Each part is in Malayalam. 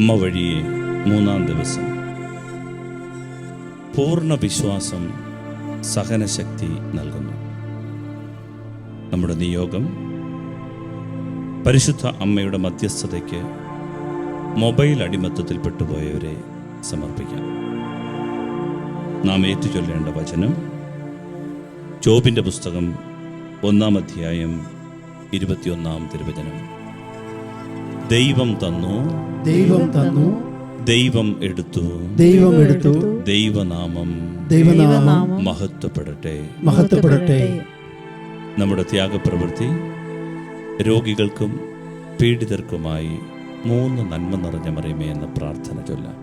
അമ്മ വഴിയെ മൂന്നാം ദിവസം. പൂർണ്ണ വിശ്വാസം സഹനശക്തി നൽകുന്നു. നമ്മുടെ നിയോഗം പരിശുദ്ധ അമ്മയുടെ മധ്യസ്ഥതയ്ക്ക് മൊബൈൽ അടിമത്തത്തിൽ പെട്ടുപോയവരെ സമർപ്പിക്കാം. നാം ഏറ്റുചൊല്ലേണ്ട വചനം ജോബിൻ്റെ പുസ്തകം 1-ാം അധ്യായം 21-ാം തിരുവചനം. ദൈവം തന്നു, ദൈവം തന്നു, ദൈവം എടുത്തു, ദൈവം എടുത്തു, ദൈവനാമം മഹത്വപ്പെടട്ടെ, മഹത്വപ്പെടട്ടെ. നമ്മുടെ ത്യാഗപ്രവൃത്തി രോഗികൾക്കും പീഡിതർക്കുമായി 3 നന്മ നിറഞ്ഞ മറിയമേ എന്ന പ്രാർത്ഥന ചൊല്ലാം.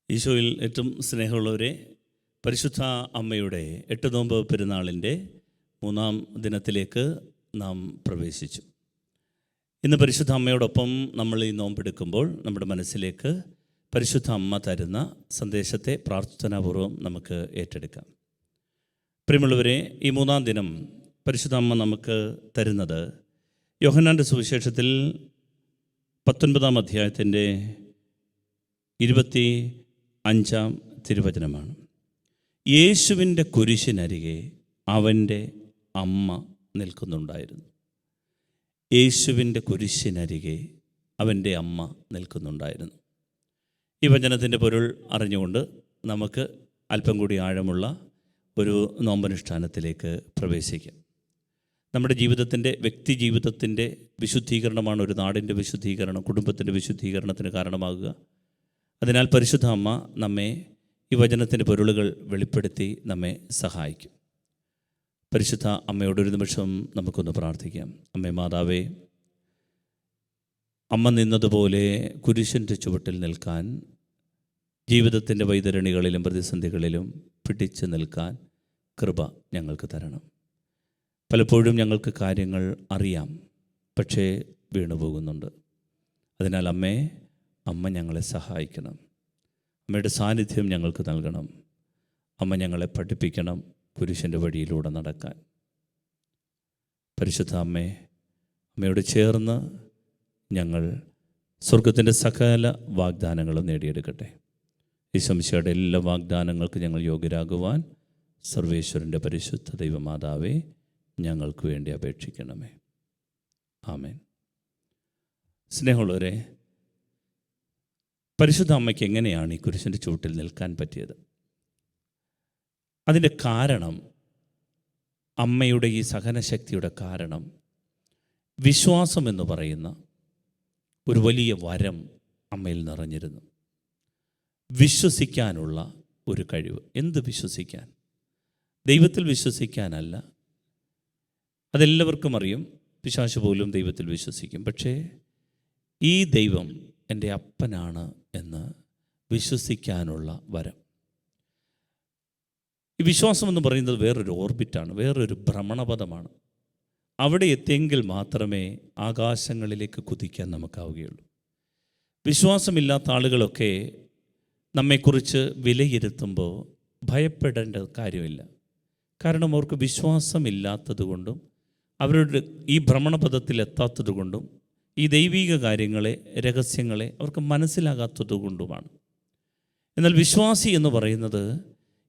ഈശോയിൽ ഏറ്റവും സ്നേഹമുള്ളവരെ, പരിശുദ്ധ അമ്മയുടെ 8 നോമ്പ് പെരുന്നാളിൻ്റെ 3-ാം ദിനത്തിലേക്ക് നാം പ്രവേശിച്ചു. ഇന്ന് പരിശുദ്ധ അമ്മയോടൊപ്പം നമ്മൾ ഈ നോമ്പെടുക്കുമ്പോൾ നമ്മുടെ മനസ്സിലേക്ക് പരിശുദ്ധ അമ്മ തരുന്ന സന്ദേശത്തെ പ്രാർത്ഥനാപൂർവ്വം നമുക്ക് ഏറ്റെടുക്കാം. പ്രിയമുള്ളവരെ, ഈ 3-ാം ദിനം പരിശുദ്ധ അമ്മ നമുക്ക് തരുന്നത് യോഹന്നാൻ്റെ സുവിശേഷത്തിൽ 19-ാം അധ്യായത്തിൻ്റെ 25-ാം തിരുവചനമാണ്. യേശുവിൻ്റെ കുരിശിനരികെ അവൻ്റെ അമ്മ നിൽക്കുന്നുണ്ടായിരുന്നു. യേശുവിൻ്റെ കുരിശിനരികെ അവൻ്റെ അമ്മ നിൽക്കുന്നുണ്ടായിരുന്നു. ഈ വചനത്തിൻ്റെ പൊരുൾ അറിഞ്ഞുകൊണ്ട് നമുക്ക് അല്പം കൂടി ആഴമുള്ള ഒരു നോമ്പനുഷ്ഠാനത്തിലേക്ക് പ്രവേശിക്കാം. നമ്മുടെ ജീവിതത്തിൻ്റെ, വ്യക്തി ജീവിതത്തിൻ്റെ വിശുദ്ധീകരണമാണ് ഒരു നാടിൻ്റെ വിശുദ്ധീകരണം, കുടുംബത്തിൻ്റെ വിശുദ്ധീകരണത്തിന് കാരണമാകുക. അതിനാൽ പരിശുദ്ധ അമ്മ നമ്മെ ഈ വചനത്തിൻ്റെ പൊരുളുകൾ വെളിപ്പെടുത്തി നമ്മെ സഹായിക്കും. പരിശുദ്ധ അമ്മയോടൊരു നിമിഷം നമുക്കൊന്ന് പ്രാർത്ഥിക്കാം. അമ്മേ മാതാവേ, അമ്മ നിന്നതുപോലെ കുരിശിൻ്റെ ചുവട്ടിൽ നിൽക്കാൻ, ജീവിതത്തിൻ്റെ വൈതരണികളിലും പ്രതിസന്ധികളിലും പിടിച്ചു നിൽക്കാൻ കൃപ ഞങ്ങൾക്ക് തരണം. പലപ്പോഴും ഞങ്ങൾക്ക് കാര്യങ്ങൾ അറിയാം, പക്ഷേ വീണുപോകുന്നുണ്ട്. അതിനാൽ അമ്മ ഞങ്ങളെ സഹായിക്കണം. അമ്മയുടെ സാന്നിധ്യം ഞങ്ങൾക്ക് നൽകണം. അമ്മ ഞങ്ങളെ പഠിപ്പിക്കണം കുരിശിൻ്റെ വഴിയിലൂടെ നടക്കാൻ. പരിശുദ്ധ അമ്മയോട് ചേർന്ന് ഞങ്ങൾ സ്വർഗത്തിൻ്റെ സകല വാഗ്ദാനങ്ങളും നേടിയെടുക്കട്ടെ. ഈശോമിശിഹായുടെ എല്ലാ വാഗ്ദാനങ്ങൾക്ക് ഞങ്ങൾ യോഗ്യരാകുവാൻ സർവേശ്വരൻ്റെ പരിശുദ്ധ ദൈവമാതാവേ, ഞങ്ങൾക്ക് വേണ്ടി അപേക്ഷിക്കണമേ. ആമേൻ. സ്നേഹമുള്ളവരെ, പരിശുദ്ധ അമ്മയ്ക്ക് എങ്ങനെയാണ് ഈ കുരിശിൻ്റെ ചുവട്ടിൽ നിൽക്കാൻ പറ്റിയത്? അതിൻ്റെ കാരണം, അമ്മയുടെ ഈ സഹനശക്തിയുടെ കാരണം, വിശ്വാസം എന്ന് പറയുന്ന ഒരു വലിയ വരം അമ്മയിൽ നിറഞ്ഞിരുന്നു. വിശ്വസിക്കാനുള്ള ഒരു കഴിവ്. എന്ത് വിശ്വസിക്കാൻ? ദൈവത്തിൽ വിശ്വസിക്കാനല്ല. അതെല്ലാവർക്കും അറിയും, പിശാച് പോലും ദൈവത്തിൽ വിശ്വസിക്കും. പക്ഷേ ഈ ദൈവം എൻ്റെ അപ്പനാണ് എന്ന് വിശ്വസിക്കാനുള്ള വരം. ഈ വിശ്വാസം എന്ന് പറയുന്നത് വേറൊരു ഓർബിറ്റാണ്, വേറൊരു ഭ്രമണപഥമാണ്. അവിടെ എത്തിയെങ്കിൽ മാത്രമേ ആകാശങ്ങളിലേക്ക് കുതിക്കാൻ നമുക്കാവുകയുള്ളൂ. വിശ്വാസമില്ലാത്ത ആളുകളൊക്കെ നമ്മെക്കുറിച്ച് വിലയിരുത്തുമ്പോൾ ഭയപ്പെടേണ്ട കാര്യമില്ല. കാരണം അവർക്ക് വിശ്വാസമില്ലാത്തത് കൊണ്ടും അവരുടെ ഈ ഭ്രമണപഥത്തിൽ എത്താത്തത് കൊണ്ടും ഈ ദൈവിക കാര്യങ്ങളെ, രഹസ്യങ്ങളെ അവർക്ക് മനസ്സിലാകാത്തത് കൊണ്ടുമാണ്. എന്നാൽ വിശ്വാസി എന്ന് പറയുന്നത്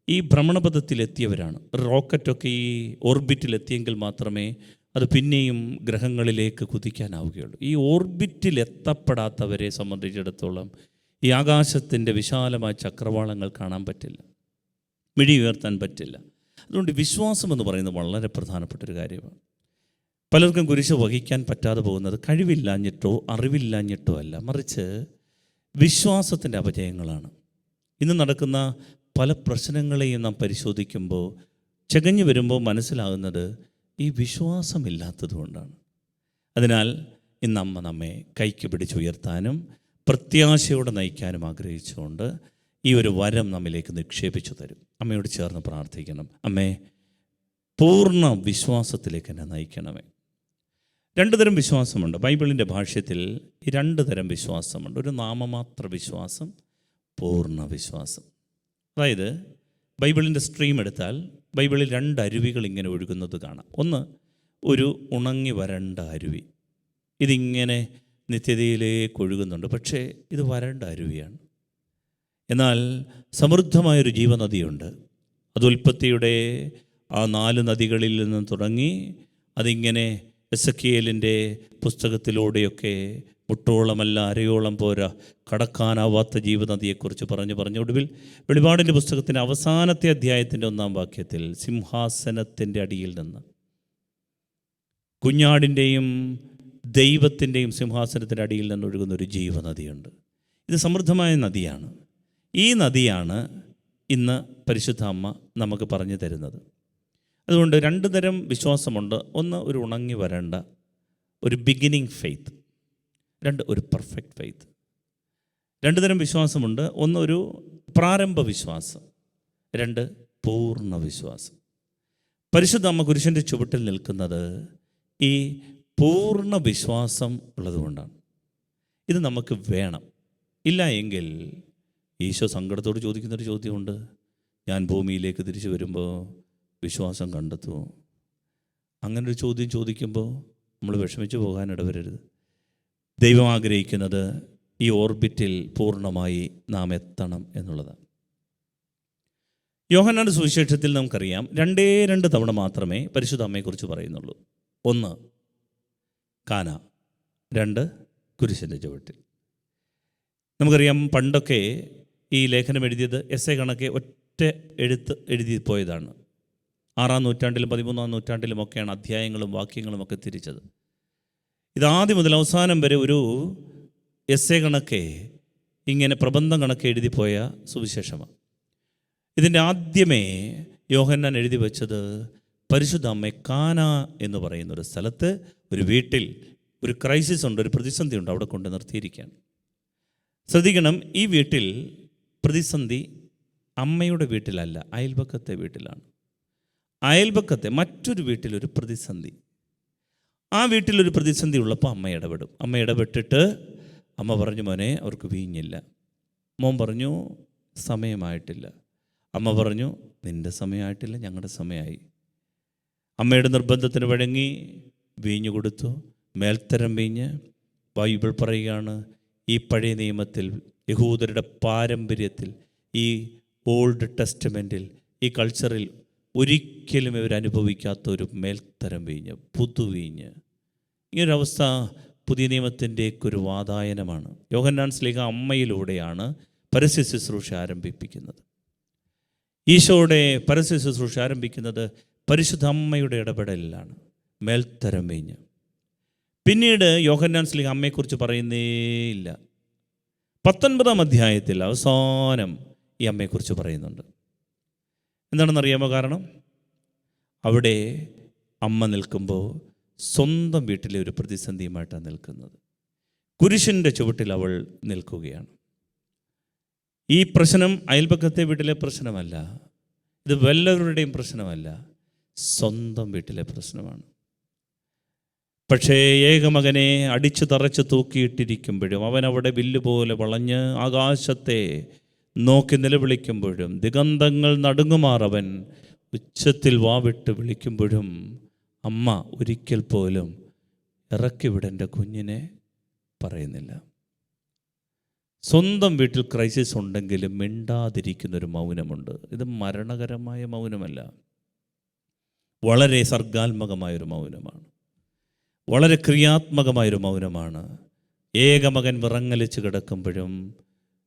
ഈ ഭ്രമണപഥത്തിലെത്തിയവരാണ്. റോക്കറ്റൊക്കെ ഈ ഓർബിറ്റിലെത്തിയെങ്കിൽ മാത്രമേ അത് പിന്നെയും ഗ്രഹങ്ങളിലേക്ക് കുതിക്കാനാവുകയുള്ളൂ. ഈ ഓർബിറ്റിൽ എത്തപ്പെടാത്തവരെ സംബന്ധിച്ചിടത്തോളം ഈ ആകാശത്തിൻ്റെ വിശാലമായ ചക്രവാളങ്ങൾ കാണാൻ പറ്റില്ല, മിഴി ഉയർത്താൻ പറ്റില്ല. അതുകൊണ്ട് വിശ്വാസം എന്ന് പറയുന്നത് വളരെ പ്രധാനപ്പെട്ടൊരു കാര്യമാണ്. പലർക്കും കുരിശ് വഹിക്കാൻ പറ്റാതെ പോകുന്നത് കഴിവില്ലാഞ്ഞിട്ടോ അറിവില്ലാഞ്ഞിട്ടോ അല്ല, മറിച്ച് വിശ്വാസത്തിൻ്റെ അപജയങ്ങളാണ്. ഇന്ന് നടക്കുന്ന പല പ്രശ്നങ്ങളെയും നാം പരിശോധിക്കുമ്പോൾ, ചകഞ്ഞു വരുമ്പോൾ മനസ്സിലാകുന്നത് ഈ വിശ്വാസമില്ലാത്തത് കൊണ്ടാണ്. അതിനാൽ ഇന്ന് അമ്മ നമ്മെ കൈക്ക് പിടിച്ചുയർത്താനും പ്രത്യാശയോടെ നയിക്കാനും ആഗ്രഹിച്ചുകൊണ്ട് ഈ ഒരു വരം നമ്മിലേക്ക് നിക്ഷേപിച്ചു തരും. അമ്മയോട് ചേർന്ന് പ്രാർത്ഥിക്കണം. അമ്മേ, പൂർണ്ണ വിശ്വാസത്തിലേക്ക് എന്നെ നയിക്കണമേ. 2 തരം വിശ്വാസമുണ്ട്. ബൈബിളിൻ്റെ ഭാഷ്യത്തിൽ ഈ 2 തരം വിശ്വാസമുണ്ട്. ഒരു നാമമാത്ര വിശ്വാസം, പൂർണ്ണ വിശ്വാസം. അതായത് ബൈബിളിൻ്റെ സ്ട്രീം എടുത്താൽ ബൈബിളിൽ 2 അരുവികൾ ഇങ്ങനെ ഒഴുകുന്നത് കാണാം. ഒന്ന് ഒരു ഉണങ്ങി വരണ്ട അരുവി. ഇതിങ്ങനെ നിത്യതയിലേക്ക് ഒഴുകുന്നുണ്ട്. പക്ഷേ ഇത് വരണ്ട അരുവിയാണ്. എന്നാൽ സമൃദ്ധമായൊരു ജീവനദിയുണ്ട്. അത് ഉൽപ്പത്തിയുടെ ആ 4 നദികളിൽ നിന്ന് തുടങ്ങി അതിങ്ങനെ എസെക്കിയേലിൻ്റെ പുസ്തകത്തിലൂടെയൊക്കെ മുട്ടോളമല്ല അരയോളം പോരാ കടക്കാനാവാത്ത ജീവനദിയെക്കുറിച്ച് പറഞ്ഞ് ഒടുവിൽ വെളിപാടിൻ്റെ പുസ്തകത്തിൻ്റെ അവസാനത്തെ അധ്യായത്തിൻ്റെ 1-ാം വാക്യത്തിൽ സിംഹാസനത്തിൻ്റെ അടിയിൽ നിന്ന് കുഞ്ഞാടിൻ്റെയും ദൈവത്തിൻ്റെയും സിംഹാസനത്തിൻ്റെ അടിയിൽ നിന്ന് ഒഴുകുന്ന ഒരു ജീവനദിയുണ്ട്. ഇത് സമൃദ്ധമായ നദിയാണ്. ഈ നദിയാണ് ഇന്ന് പരിശുദ്ധ അമ്മ നമുക്ക് പറഞ്ഞു തരുന്നത്. അതുകൊണ്ട് 2 തരം വിശ്വാസമുണ്ട്. ഒന്ന് ഒരു ഉണങ്ങി വരേണ്ട ഒരു ബിഗിനിങ് ഫെയ്ത്ത്, 2 ഒരു പെർഫെക്റ്റ് ഫെയ്ത്ത്. 2 തരം വിശ്വാസമുണ്ട്. ഒന്ന് ഒരു പ്രാരംഭ വിശ്വാസം, 2 പൂർണ്ണ വിശ്വാസം. പരിശുദ്ധ അമ്മ കുരിശിൻ്റെ ചുവട്ടിൽ നിൽക്കുന്നത് ഈ പൂർണ്ണ വിശ്വാസം ഉള്ളതുകൊണ്ടാണ്. ഇത് നമുക്ക് വേണം. ഇല്ല എങ്കിൽ ഈശോ സങ്കടത്തോട് ചോദിക്കുന്നൊരു ചോദ്യമുണ്ട്, ഞാൻ ഭൂമിയിലേക്ക് തിരിച്ചു വരുമ്പോൾ വിശ്വാസം കണ്ടെത്തുമോ? അങ്ങനൊരു ചോദ്യം ചോദിക്കുമ്പോൾ നമ്മൾ വിഷമിച്ച് പോകാൻ ഇടവരരുത്. ദൈവം ആഗ്രഹിക്കുന്നത് ഈ ഓർബിറ്റിൽ പൂർണ്ണമായി നാം എത്തണം എന്നുള്ളതാണ്. യോഹന്നാന്റെ സുവിശേഷത്തിൽ നമുക്കറിയാം 2 തവണ മാത്രമേ പരിശുദ്ധ അമ്മയെക്കുറിച്ച് പറയുന്നുള്ളൂ. 1 കാന, 2 കുരിശിൻ്റെ ചുവട്ടിൽ. നമുക്കറിയാം പണ്ടൊക്കെ ഈ ലേഖനം എഴുതിയത് എസ്സേ കണക്കെ ഒറ്റ എഴുതി പോയതാണ്. 6-ാം നൂറ്റാണ്ടിലും 13-ാം നൂറ്റാണ്ടിലുമൊക്കെയാണ് അധ്യായങ്ങളും വാക്യങ്ങളും ഒക്കെ തിരിച്ചത്. ഇത് ആദ്യം മുതൽ അവസാനം വരെ ഒരു എസ്സേ കണക്കെ ഇങ്ങനെ പ്രബന്ധം കണക്കെ എഴുതിപ്പോയ സുവിശേഷമാണ്. ഇതിൻ്റെ ആദ്യമേ യോഹന്നാൻ എഴുതി വച്ചത് പരിശുദ്ധ അമ്മ കാന എന്ന് പറയുന്ന ഒരു സ്ഥലത്ത് ഒരു വീട്ടിൽ ഒരു ക്രൈസിസ് ഉണ്ട്, ഒരു പ്രതിസന്ധി ഉണ്ട്, അവിടെ കൊണ്ട് നിർത്തിയിരിക്കുകയാണ്. ശ്രദ്ധിക്കണം, ഈ വീട്ടിൽ പ്രതിസന്ധി അമ്മയുടെ വീട്ടിലല്ല, അയൽപക്കത്തെ വീട്ടിലാണ്. അയൽപക്കത്തെ മറ്റൊരു വീട്ടിലൊരു പ്രതിസന്ധി. ആ വീട്ടിലൊരു പ്രതിസന്ധി ഉള്ളപ്പോൾ അമ്മ ഇടപെടും. അമ്മ ഇടപെട്ടിട്ട് അമ്മ പറഞ്ഞു, മോനെ അവർക്ക് വീഞ്ഞില്ല. മോൻ പറഞ്ഞു സമയമായിട്ടില്ല. അമ്മ പറഞ്ഞു നിൻ്റെ സമയമായിട്ടില്ല, ഞങ്ങളുടെ സമയമായി. അമ്മയുടെ നിർബന്ധത്തിന് വഴങ്ങി വീഞ്ഞു കൊടുത്തു, മേൽത്തരം വീഞ്ഞ്. ബൈബിൾ പറയുകയാണ്, ഈ പഴയ നിയമത്തിൽ യഹൂദരുടെ പാരമ്പര്യത്തിൽ ഈ ഓൾഡ് ടെസ്റ്റമെൻറ്റിൽ ഈ കൾച്ചറിൽ ഒരിക്കലും ഇവരനുഭവിക്കാത്ത ഒരു മേൽത്തരം വീഞ്ഞ്, പുതുവീഞ്ഞ്. ഇങ്ങനൊരവസ്ഥ പുതിയ നിയമത്തിൻ്റെയൊക്കെ ഒരു വാതായനമാണ്. യോഹന്നാൻ ശ്ലീഹ അമ്മയിലൂടെയാണ് പരസ്യ ശുശ്രൂഷ ആരംഭിപ്പിക്കുന്നത്. ഈശോയുടെ പരസ്യ ശുശ്രൂഷ ആരംഭിക്കുന്നത് പരിശുദ്ധ അമ്മയുടെ ഇടപെടലിലാണ്, മേൽത്തരം വീഞ്ഞ്. പിന്നീട് യോഹന്നാൻ ശ്ലീഹ അമ്മയെക്കുറിച്ച് പറയുന്നേയില്ല. 19-ാം അധ്യായത്തിൽ അവസാനം ഈ അമ്മയെക്കുറിച്ച് പറയുന്നുണ്ട്. എന്താണെന്നറിയാമോ കാരണം? അവിടെ അമ്മ നിൽക്കുമ്പോൾ സ്വന്തം വീട്ടിലെ ഒരു പ്രതിസന്ധിയുമായിട്ടാണ് നിൽക്കുന്നത്. കുരിശിൻ്റെ ചുവട്ടിൽ അവൾ നിൽക്കുകയാണ്. ഈ പ്രശ്നം അയൽപക്കത്തെ വീട്ടിലെ പ്രശ്നമല്ല, ഇത് വല്ലവരുടെയും പ്രശ്നമല്ല, സ്വന്തം വീട്ടിലെ പ്രശ്നമാണ്. പക്ഷേ ഏകമകനെ അടിച്ചു തറച്ച് തൂക്കിയിട്ടിരിക്കുമ്പോഴും അവൻ അവിടെ വില്ലുപോലെ വളഞ്ഞ് ആകാശത്തെ നോക്കി നിലവിളിക്കുമ്പോഴും ദിഗന്ധങ്ങൾ നടുങ്ങുമാറവൻ ഉച്ചത്തിൽ വാവിട്ട് വിളിക്കുമ്പോഴും അമ്മ ഒരിക്കൽ പോലും ഇറക്കിവിടെൻ്റെ കുഞ്ഞിനെ പറയുന്നില്ല. സ്വന്തം വീട്ടിൽ ക്രൈസിസ് ഉണ്ടെങ്കിലും മിണ്ടാതിരിക്കുന്നൊരു മൗനമുണ്ട്. ഇത് മരണകരമായ മൗനമല്ല, വളരെ സർഗാത്മകമായൊരു മൗനമാണ്, വളരെ ക്രിയാത്മകമായൊരു മൗനമാണ്. ഏകമകൻ വിറങ്ങലിച്ച് കിടക്കുമ്പോഴും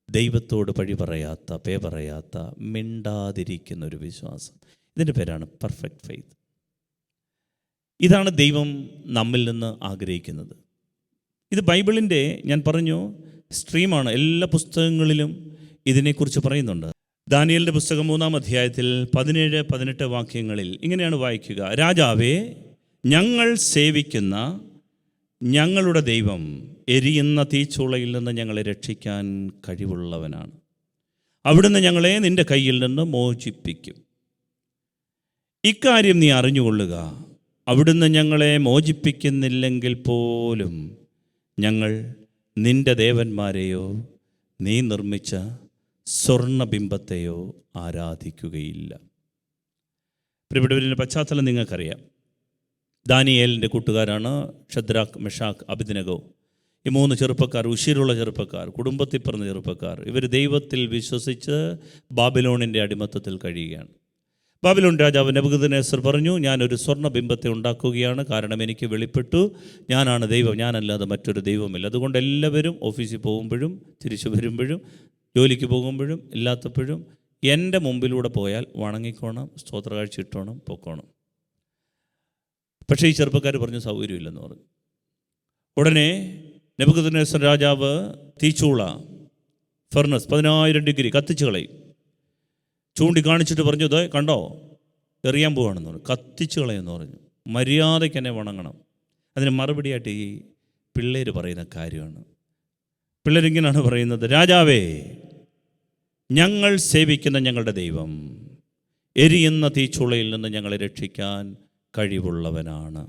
ദൈവത്തോട് പഴി പറയാത്ത, പേ പറയാത്ത, മിണ്ടാതിരിക്കുന്നൊരു വിശ്വാസം. ഇതിൻ്റെ പേരാണ് പെർഫെക്റ്റ് ഫെയ്ത്ത്. ഇതാണ് ദൈവം നമ്മിൽ നിന്ന് ആഗ്രഹിക്കുന്നത്. ഇത് ബൈബിളിൻ്റെ, ഞാൻ പറഞ്ഞു, സ്ട്രീമാണ്. എല്ലാ പുസ്തകങ്ങളിലും ഇതിനെക്കുറിച്ച് പറയുന്നുണ്ട്. ദാനിയേലിൻ്റെ പുസ്തകം 3-ാം അധ്യായത്തിൽ 17-18 വാക്യങ്ങളിൽ ഇങ്ങനെയാണ് വായിക്കുക: രാജാവേ, ഞങ്ങൾ സേവിക്കുന്ന ഞങ്ങളുടെ ദൈവം എരിയുന്ന തീച്ചൂളയിൽ നിന്ന് ഞങ്ങളെ രക്ഷിക്കാൻ കഴിവുള്ളവനാണ്. അവിടുന്ന് ഞങ്ങളെ നിൻ്റെ കയ്യിൽ നിന്ന് മോചിപ്പിക്കും. ഇക്കാര്യം നീ അറിഞ്ഞുകൊള്ളുക, അവിടുന്ന് ഞങ്ങളെ മോചിപ്പിക്കുന്നില്ലെങ്കിൽ പോലും ഞങ്ങൾ നിൻ്റെ ദേവന്മാരെയോ നീ നിർമ്മിച്ച സ്വർണബിംബത്തെയോ ആരാധിക്കുകയില്ല. പ്രിയപ്പെട്ടവരുടെ പശ്ചാത്തലം നിങ്ങൾക്കറിയാം. ദാനിയേലിൻ്റെ കൂട്ടുകാരാണ് ഷദ്രാക്ക്, മെഷാക്ക്, അബേദ്നെഗോ. ഈ 3 ചെറുപ്പക്കാർ, ഉശിരുള്ള ചെറുപ്പക്കാർ, കുടുംബത്തിൽ പിറന്ന ചെറുപ്പക്കാർ. ഇവർ ദൈവത്തിൽ വിശ്വസിച്ച് ബാബിലോണിൻ്റെ അടിമത്തത്തിൽ കഴിയുകയാണ്. ബാബിലോൺ രാജാവ് നെബൂഖദ്നേസർ പറഞ്ഞു, ഞാനൊരു സ്വർണ്ണബിംബത്തെ ഉണ്ടാക്കുകയാണ്, കാരണം എനിക്ക് വെളിപ്പെട്ടു ഞാനാണ് ദൈവം, ഞാനല്ലാതെ മറ്റൊരു ദൈവമില്ല. അതുകൊണ്ട് എല്ലാവരും ഓഫീസിൽ പോകുമ്പോഴും തിരിച്ചു വരുമ്പോഴും ജോലിക്ക് പോകുമ്പോഴും ഇല്ലാത്തപ്പോഴും എൻ്റെ മുമ്പിലൂടെ പോയാൽ വണങ്ങിക്കോണം, സ്തോത്രകാഴ്ച ഇട്ടോണം, പൊക്കോണം. പക്ഷേ ഈ ചെറുപ്പക്കാർ പറഞ്ഞു സൗകര്യമില്ലെന്ന് പറഞ്ഞു. ഉടനെ നെബൂഖദ്നേസർ രാജാവ് തീച്ചൂള, ഫർണസ് 10,000 ഡിഗ്രി കത്തിച്ച് കളയും. ചൂണ്ടിക്കാണിച്ചിട്ട് പറഞ്ഞു, ഇതേ കണ്ടോ എറിയാൻ പോവാണെന്ന് പറഞ്ഞു. കത്തിച്ച് കളയെന്ന് പറഞ്ഞു. മര്യാദയ്ക്ക് എന്നെ വണങ്ങണം. അതിന് മറുപടിയായിട്ട് ഈ പിള്ളേർ പറയുന്ന കാര്യമാണ്. പിള്ളേരിങ്ങനെയാണ് പറയുന്നത്, രാജാവേ, ഞങ്ങൾ സേവിക്കുന്ന ഞങ്ങളുടെ ദൈവം എരിയുന്ന തീച്ചുളയിൽ നിന്ന് ഞങ്ങളെ രക്ഷിക്കാൻ കഴിവുള്ളവനാണ്.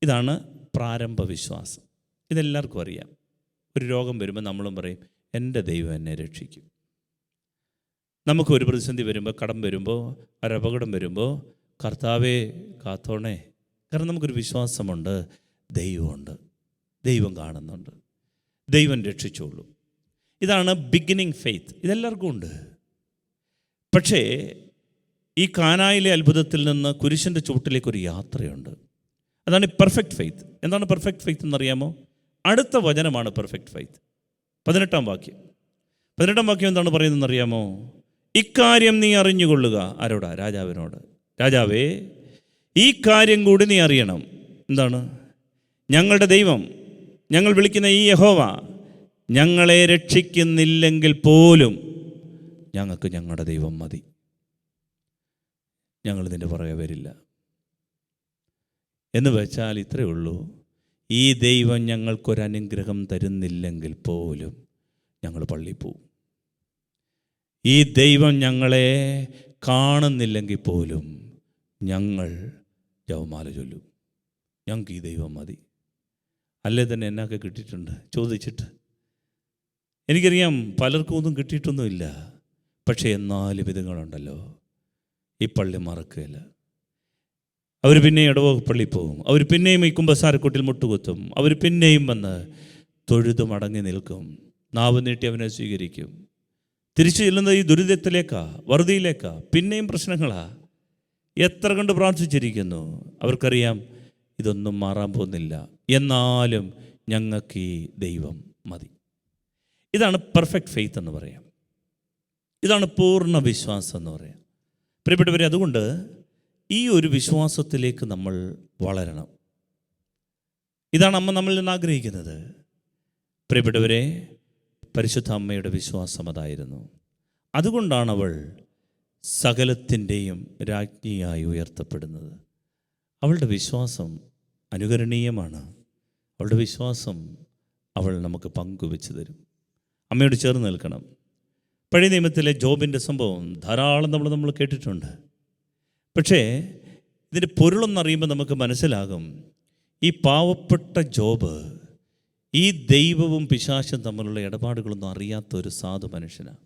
ഇതാണ് പ്രാരംഭ വിശ്വാസം. ഇതെല്ലാവർക്കും അറിയാം. ഒരു രോഗം വരുമ്പോൾ നമ്മളും പറയും, എൻ്റെ ദൈവം എന്നെ രക്ഷിക്കും. നമുക്കൊരു പ്രതിസന്ധി വരുമ്പോൾ, കടം വരുമ്പോൾ, ഒരപകടം വരുമ്പോൾ, കർത്താവേ കാത്തോണേ. കാരണം നമുക്കൊരു വിശ്വാസമുണ്ട്, ദൈവമുണ്ട്, ദൈവം കാണുന്നുണ്ട്, ദൈവം രക്ഷിച്ചോളൂ. ഇതാണ് ബിഗിനിങ് ഫെയ്ത്ത്. ഇതെല്ലാവർക്കും ഉണ്ട്. പക്ഷേ ഈ കാനായിലെ അത്ഭുതത്തിൽ നിന്ന് കുരിശിൻ്റെ ചുവട്ടിലേക്കൊരു യാത്രയുണ്ട്. അതാണ് പെർഫെക്റ്റ് ഫെയ്ത്ത്. എന്താണ് പെർഫെക്റ്റ് ഫെയ്ത്ത് എന്നറിയാമോ? അടുത്ത വചനമാണ് പെർഫെക്റ്റ് ഫെയ്ത്ത്. 18-ാം വാക്യം. 18-ാം വാക്യം എന്താണ് പറയുന്നതെന്ന് അറിയാമോ? ഇക്കാര്യം നീ അറിഞ്ഞുകൊള്ളുക. ആരോടാ? രാജാവിനോട്. രാജാവേ, ഈ കാര്യം കൂടി നീ അറിയണം. എന്താണ്? ഞങ്ങളുടെ ദൈവം, ഞങ്ങൾ വിളിക്കുന്ന ഈ യഹോവ ഞങ്ങളെ രക്ഷിക്കുന്നില്ലെങ്കിൽ പോലും ഞങ്ങൾക്ക് ഞങ്ങളുടെ ദൈവം മതി. ഞങ്ങൾ ഇതിൻ്റെ പുറകെ വരില്ല എന്ന് വെച്ചാൽ ഇത്രയേ ഉള്ളൂ. ഈ ദൈവം ഞങ്ങൾക്കൊരനുഗ്രഹം തരുന്നില്ലെങ്കിൽ പോലും ഞങ്ങൾ പള്ളിയിൽ പോവും. ഈ ദൈവം ഞങ്ങളെ കാണുന്നില്ലെങ്കിൽ പോലും ഞങ്ങൾ ജപമാല ചൊല്ലും. ഞങ്ങൾക്ക് ഈ ദൈവം മതി. അല്ലേ തന്നെ എന്നൊക്കെ കിട്ടിയിട്ടുണ്ട് ചോദിച്ചിട്ട്. എനിക്കറിയാം പലർക്കും ഒന്നും കിട്ടിയിട്ടൊന്നുമില്ല. പക്ഷേ എന്നാലും ഇതുങ്ങളുണ്ടല്ലോ, ഈ പള്ളി മറക്കുകയില്ല. അവർ പിന്നെയും ഇടവക പള്ളിയിൽ പോകും. അവർ പിന്നെയും ഈ കുമ്പസാരക്കൂട്ടിൽ മുട്ടുകുത്തും. അവർ പിന്നെയും വന്ന് തൊഴുതു മടങ്ങി നിൽക്കും. നാവ് നീട്ടി അവനെ സ്വീകരിക്കും. തിരിച്ചു ചെല്ലുന്നത് ഈ ദുരിതത്തിലേക്കാ, വറുതിയിലേക്കാ. പിന്നെയും പ്രശ്നങ്ങളാ. എത്ര കണ്ട് പ്രാർത്ഥിച്ചിരിക്കുന്നു. അവർക്കറിയാം ഇതൊന്നും മാറാൻ പോകുന്നില്ല. എന്നാലും ഞങ്ങൾക്ക് ഈ ദൈവം മതി. ഇതാണ് പെർഫെക്റ്റ് ഫെയ്ത്ത് എന്ന് പറയാം. ഇതാണ് പൂർണ്ണ വിശ്വാസം എന്ന് പറയാം. പ്രിയപ്പെട്ടവരെ, അതുകൊണ്ട് ഈ ഒരു വിശ്വാസത്തിലേക്ക് നമ്മൾ വളരണം. ഇതാണ് അമ്മ നമ്മളിൽ നിന്ന് ആഗ്രഹിക്കുന്നത്. പ്രിയപ്പെട്ടവരെ, പരിശുദ്ധ അമ്മയുടെ വിശ്വാസം അതായിരുന്നു. അതുകൊണ്ടാണ് അവൾ സകലത്തിൻ്റെയും രാജ്ഞിയായി ഉയർത്തപ്പെടുന്നത്. അവളുടെ വിശ്വാസം അനുകരണീയമാണ്. അവളുടെ വിശ്വാസം അവൾ നമുക്ക് പങ്കുവെച്ച് തരും. അമ്മയോട് ചേർന്ന് നിൽക്കണം. പഴയ നിയമത്തിലെ ജോബിൻ്റെ സംഭവം ധാരാളം നമ്മൾ കേട്ടിട്ടുണ്ട്. പക്ഷേ ഇതിൻ്റെ പൊരുളൊന്നറിയുമ്പോൾ നമുക്ക് മനസ്സിലാകും, ഈ പാവപ്പെട്ട ജോബ് ഈ ദൈവവും പിശാചും തമ്മിലുള്ള ഇടപാടുകളൊന്നും അറിയാത്ത ഒരു സാധു മനുഷ്യനാണ്.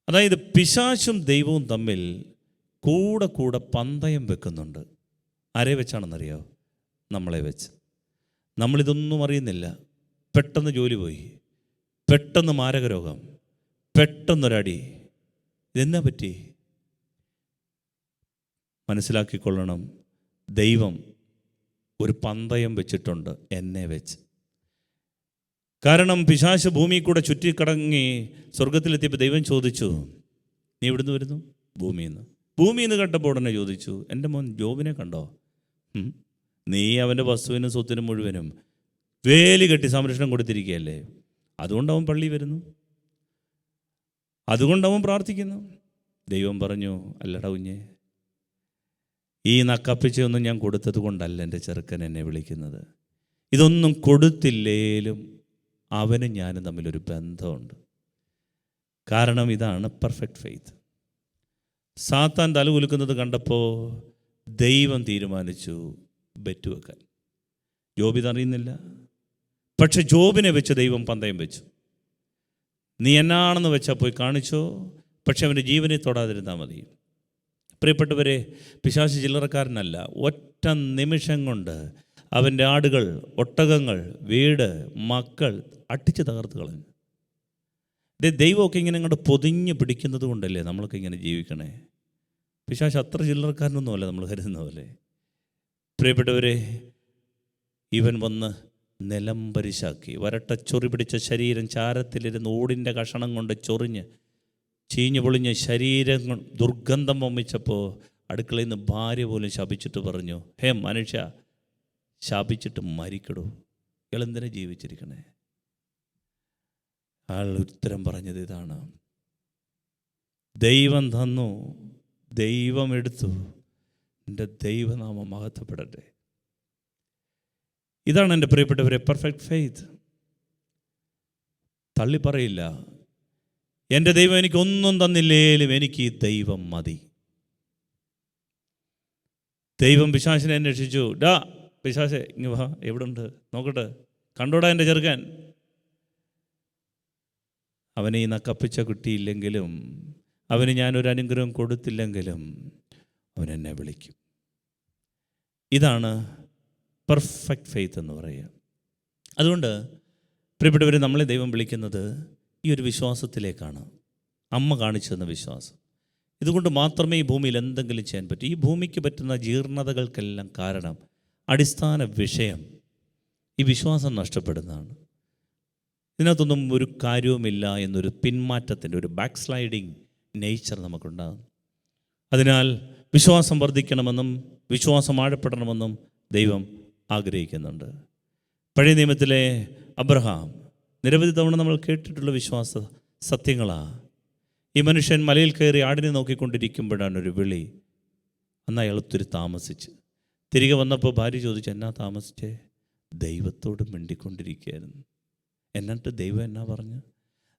അതായത് പിശാചും ദൈവവും തമ്മിൽ കൂടെ കൂടെ പന്തയം വെക്കുന്നുണ്ട്. ആരെ വെച്ചാണെന്നറിയോ? നമ്മളെ വെച്ച്. നമ്മളിതൊന്നും അറിയുന്നില്ല. പെട്ടെന്ന് ജോലി പോയി, പെട്ടെന്ന് മാരകരോഗം, പെട്ടെന്നൊരടി. ഇതെന്നാ പറ്റി? മനസ്സിലാക്കിക്കൊള്ളണം, ദൈവം ഒരു പന്തയം വെച്ചിട്ടുണ്ട് എന്നെ വെച്ച്. കാരണം പിശാച് ഭൂമിയിൽ കൂടെ ചുറ്റിക്കടങ്ങി സ്വർഗത്തിലെത്തിയപ്പോൾ ദൈവം ചോദിച്ചു, നീ എവിടുന്ന് വരുന്നു? ഭൂമിയിൽ നിന്ന് കണ്ടപ്പോൾ ഉടനെ ചോദിച്ചു, എൻ്റെ മോൻ ജോബിനെ കണ്ടോ? നീ അവൻ്റെ വസ്തുവിനും സ്വത്തിനും മുഴുവനും വേലി കെട്ടി സംരക്ഷണം കൊടുത്തിരിക്കുകയല്ലേ. അതുകൊണ്ടവൻ പള്ളി വരുന്നു, അതുകൊണ്ടവൻ പ്രാർത്ഥിക്കുന്നു. ദൈവം പറഞ്ഞു, അല്ലട കുഞ്ഞേ, ഈ നക്കപ്പിച്ചൊന്നും ഞാൻ കൊടുത്തത് കൊണ്ടല്ല എൻ്റെ ചെറുക്കൻ എന്നെ വിളിക്കുന്നത്. ഇതൊന്നും കൊടുത്തില്ലേലും അവനും ഞാനും തമ്മിലൊരു ബന്ധമുണ്ട്. കാരണം ഇതാണ് പെർഫെക്റ്റ് ഫെയ്ത്ത്. സാത്താൻ തലകുലുക്കുന്നത് കണ്ടപ്പോൾ ദൈവം തീരുമാനിച്ചു ബെറ്റ് വെക്കാൻ. ജോബ് ഇതറിയുന്നില്ല. പക്ഷെ ജോബിനെ വെച്ച് ദൈവം പന്തയം വെച്ചു. നീ എന്നാണെന്ന് വെച്ചാൽ പോയി കാണിച്ചോ, പക്ഷെ അവൻ്റെ ജീവനെ തൊടാതിരുന്നാൽ മതി. പ്രിയപ്പെട്ടവരെ, പിശാച് ചില്ലറക്കാരനല്ല. ഒറ്റ നിമിഷം കൊണ്ട് അവൻ്റെ ആടുകൾ, ഒട്ടകങ്ങൾ, വീട്, മക്കൾ അടിച്ച് തകർത്ത് കളഞ്ഞു. ദൈവമൊക്കെ ഇങ്ങനെ അങ്ങോട്ട് പൊതിഞ്ഞ് പിടിക്കുന്നത് കൊണ്ടല്ലേ നമ്മളൊക്കെ ഇങ്ങനെ ജീവിക്കണേ. പിശാച് അത്ര ചില്ലറക്കാരനൊന്നുമല്ല നമ്മൾ കരുതുന്ന പോലെ. പ്രിയപ്പെട്ടവരെ, ഇവൻ വന്ന് നിലംപരിശാക്കി. വരട്ടച്ചൊറി പിടിച്ച ശരീരം ചാരത്തിലിരുന്ന് ഓടിൻ്റെ കഷണം കൊണ്ട് ചൊറിഞ്ഞ് ചീഞ്ഞു പൊളിഞ്ഞ് ശരീരം ദുർഗന്ധം വമിച്ചപ്പോൾ അടുക്കളയിൽ നിന്ന് ഭാര്യ പോലും ശപിച്ചിട്ട് പറഞ്ഞു, ഹേ മനുഷ്യ, ശപിച്ചിട്ട് മരിക്കടൂ, ഇയാളെന്തിനാ ജീവിച്ചിരിക്കണേ? ആൾ ഉത്തരം പറഞ്ഞത് ഇതാണ്: ദൈവം തന്നു, ദൈവം എടുത്തു, എൻ്റെ ദൈവനാമം മഹത്വപ്പെടട്ടെ. ഇതാണ് എൻ്റെ പ്രിയപ്പെട്ടവരെ പെർഫെക്റ്റ് ഫെയ്ത്ത്. തള്ളി പറയില്ല, എൻ്റെ ദൈവം എനിക്കൊന്നും തന്നില്ലേലും എനിക്ക് ഈ ദൈവം മതി. ദൈവം പിശാചിനെ അന്വേഷിച്ചു. ഡാ പിശാചേ, ഇങ്ങ് വാ, എവിടെ ഉണ്ട് നോക്കട്ടെ, കണ്ടോടാ എൻ്റെ ചെറുക്കൻ. അവനെ ഈ നക്കപ്പിച്ച കിട്ടിയില്ലെങ്കിലും, അവന് ഞാനൊരു അനുഗ്രഹം കൊടുത്തില്ലെങ്കിലും അവൻ എന്നെ വിളിക്കും. ഇതാണ് പെർഫെക്റ്റ് ഫെയ്ത്ത് എന്ന് പറയുക. അതുകൊണ്ട് പ്രിയപ്പെട്ടവരെ, നമ്മളെ ദൈവം വിളിക്കുന്നത് ഈ ഒരു വിശ്വാസത്തിലേക്കാണ്. അമ്മ കാണിച്ചു തന്ന വിശ്വാസം. ഇതുകൊണ്ട് മാത്രമേ ഈ ഭൂമിയിൽ എന്തെങ്കിലും ചെയ്യാൻ പറ്റൂ. ഈ ഭൂമിക്ക് പറ്റുന്ന ജീർണതകൾക്കെല്ലാം കാരണം, അടിസ്ഥാന വിഷയം ഈ വിശ്വാസം നഷ്ടപ്പെടുന്നതാണ്. ഇതിനകത്തൊന്നും ഒരു കാര്യവുമില്ല എന്നൊരു പിന്മാറ്റത്തിൻ്റെ, ഒരു ബാക്ക് സ്ലൈഡിങ് നേച്ചർ നമുക്കുണ്ടാകും. അതിനാൽ വിശ്വാസം വർദ്ധിക്കണമെന്നും വിശ്വാസം ആഴപ്പെടണമെന്നും ദൈവം ആഗ്രഹിക്കുന്നുണ്ട്. പഴയ നിയമത്തിലെ അബ്രഹാം നിരവധി തവണ നമ്മൾ കേട്ടിട്ടുള്ള വിശ്വാസ സത്യങ്ങളാണ്. ഈ മനുഷ്യൻ മലയിൽ കയറി ആടിനെ നോക്കിക്കൊണ്ടിരിക്കുമ്പോഴാണ് ഒരു വിളി. അന്ന് അയാൾ ഒത്തിരി താമസിച്ച് തിരികെ വന്നപ്പോൾ ഭാര്യ ചോദിച്ചു, എന്നാ താമസിച്ചേ? ദൈവത്തോട് മിണ്ടിക്കൊണ്ടിരിക്കുകയായിരുന്നു. എന്നിട്ട് ദൈവം എന്നാ പറഞ്ഞു?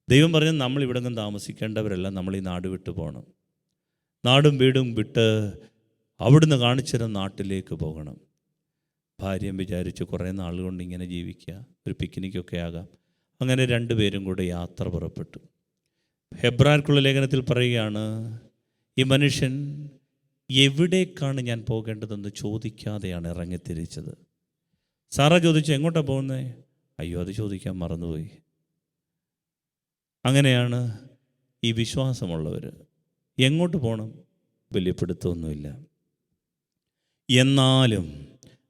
ദൈവം പറഞ്ഞു, നമ്മൾ ഇവിടെ നിന്ന് താമസിക്കേണ്ടവരല്ല, നമ്മൾ ഈ നാട് വിട്ടു പോകണം. നാടും വീടും വിട്ട് അവിടുന്ന് കാണിച്ചിരുന്ന നാട്ടിലേക്ക് പോകണം. ഭാര്യയും വിചാരിച്ചു കുറേ നാളുകൊണ്ട് ഇങ്ങനെ ജീവിക്കുക, ഒരു പിക്നിക്കൊക്കെ ആകാം. അങ്ങനെ രണ്ടുപേരും കൂടെ യാത്ര പുറപ്പെട്ടു. ഹെബ്രായർക്കുള്ള ലേഖനത്തിൽ പറയുകയാണ്, ഈ മനുഷ്യൻ എവിടേക്കാണ് ഞാൻ പോകേണ്ടതെന്ന് ചോദിക്കാതെയാണ് ഇറങ്ങിത്തിരിച്ചത്. സാറ ചോദിച്ചു, എങ്ങോട്ടാണ് പോകുന്നത്? അയ്യോ, അത് ചോദിക്കാൻ മറന്നുപോയി. അങ്ങനെയാണ് ഈ വിശ്വാസമുള്ളവർ. എങ്ങോട്ട് പോകണം? വലിയ പിടുത്തമൊന്നുമില്ല. എന്നാലും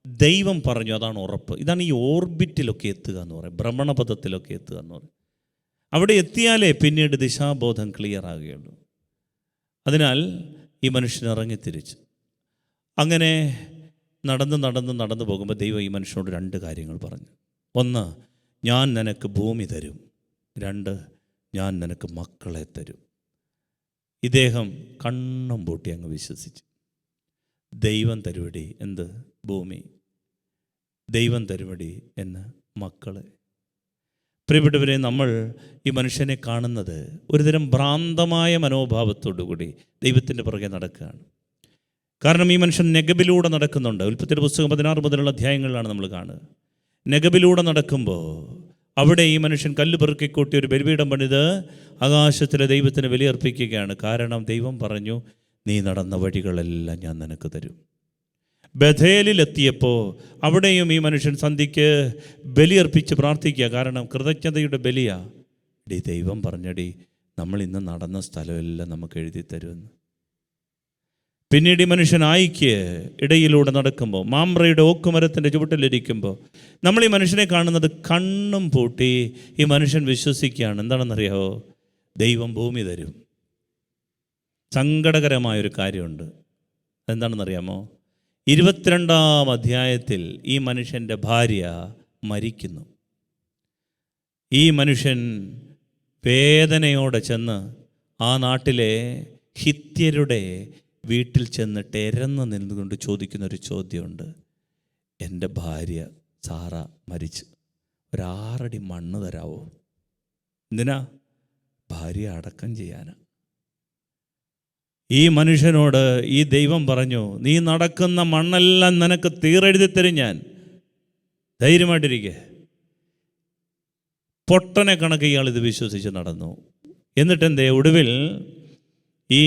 ദൈവം പറഞ്ഞു, അതാണ് ഉറപ്പ്. ഇതാണ് ഈ ഓർബിറ്റിലൊക്കെ എത്തുക എന്ന് പറയും, ഭ്രമണപഥത്തിലൊക്കെ എത്തുക എന്ന് പറയും. അവിടെ എത്തിയാലേ പിന്നീട് ദിശാബോധം ക്ലിയർ ആകുകയുള്ളൂ. അതിനാൽ ഈ മനുഷ്യൻ ഇറങ്ങിത്തിരിച്ചു. അങ്ങനെ നടന്ന് പോകുമ്പോൾ ദൈവം ഈ മനുഷ്യനോട് രണ്ട് കാര്യങ്ങൾ പറഞ്ഞു. ഒന്ന്, ഞാൻ നിനക്ക് ഭൂമി തരും. രണ്ട്, ഞാൻ നിനക്ക് മക്കളെ തരും. ഇദ്ദേഹം കണ്ണും പൂട്ടി അങ്ങ് വിശ്വസിച്ചു. ദൈവം തരുവടി എന്ത്? ഭൂമി. ദൈവം തരുവടി എന്ന് മക്കളെ. പ്രിയപ്പെട്ടവരെ, നമ്മൾ ഈ മനുഷ്യനെ കാണുന്നത് ഒരുതരം ഭ്രാന്തമായ മനോഭാവത്തോടു കൂടി ദൈവത്തിൻ്റെ പുറകെ നടക്കുകയാണ്. കാരണം ഈ മനുഷ്യൻ നെഗബിലൂടെ നടക്കുന്നുണ്ട്. ഉൽപ്പത്തിയുടെ പുസ്തകം 16 മുതലുള്ള അധ്യായങ്ങളിലാണ് നമ്മൾ കാണുക. നെഗബിലൂടെ നടക്കുമ്പോൾ അവിടെ ഈ മനുഷ്യൻ കല്ല് പെറുക്കിക്കൂട്ടി ഒരു ബലിപീഠം പണിത് ആകാശത്തിലെ ദൈവത്തിന് ബലിയർപ്പിക്കുകയാണ്. കാരണം ദൈവം പറഞ്ഞു, നീ നടന്ന വഴികളെല്ലാം ഞാൻ നിനക്ക് തരും. ബഥേലിലെത്തിയപ്പോൾ അവിടെയും ഈ മനുഷ്യൻ സന്ധ്യയ്ക്ക് ബലിയർപ്പിച്ച് പ്രാർത്ഥിക്കുക. കാരണം കൃതജ്ഞതയുടെ ബലിയാ. ദൈവം പറഞ്ഞടി, നമ്മൾ ഇന്ന് നടന്ന സ്ഥലമെല്ലാം നമുക്ക് എഴുതി തരുമെന്ന്. പിന്നീട് ഈ മനുഷ്യൻ ആയിക്ക് ഇടയിലൂടെ നടക്കുമ്പോൾ, മാമ്രയുടെ ഓക്കുമരത്തിൻ്റെ ചുവട്ടിലിരിക്കുമ്പോൾ നമ്മൾ ഈ മനുഷ്യനെ കാണുന്നത് കണ്ണും പൂട്ടി ഈ മനുഷ്യൻ വിശ്വസിക്കുകയാണ്. എന്താണെന്നറിയാമോ? ദൈവം ഭൂമി തരും. സങ്കടകരമായൊരു കാര്യമുണ്ട്. എന്താണെന്നറിയാമോ? 22-ാം അധ്യായത്തിൽ ഈ മനുഷ്യൻ്റെ ഭാര്യ മരിക്കുന്നു. ഈ മനുഷ്യൻ വേദനയോടെ ചെന്ന് ആ നാട്ടിലെ ഹിത്യരുടെ വീട്ടിൽ ചെന്നിട്ട് എരന്ന് നിന്നുകൊണ്ട് ചോദിക്കുന്നൊരു ചോദ്യമുണ്ട്. എൻ്റെ ഭാര്യ സാറ മരിച്ചു, 6 അടി മണ്ണ് തരാവോ? എന്തിനാ? ഭാര്യ അടക്കം ചെയ്യാനാ. ഈ മനുഷ്യനോട് ഈ ദൈവം പറഞ്ഞു, നീ നടക്കുന്ന മണ്ണെല്ലാം നിനക്ക് തീരെഴുതി തരും ഞാൻ, ധൈര്യമായിട്ടിരിക്കെ. പൊട്ടനെ കണക്ക് ഇയാൾ ഇത് വിശ്വസിച്ച് നടന്നു. എന്നിട്ടെന്തേ? ഒടുവിൽ ഈ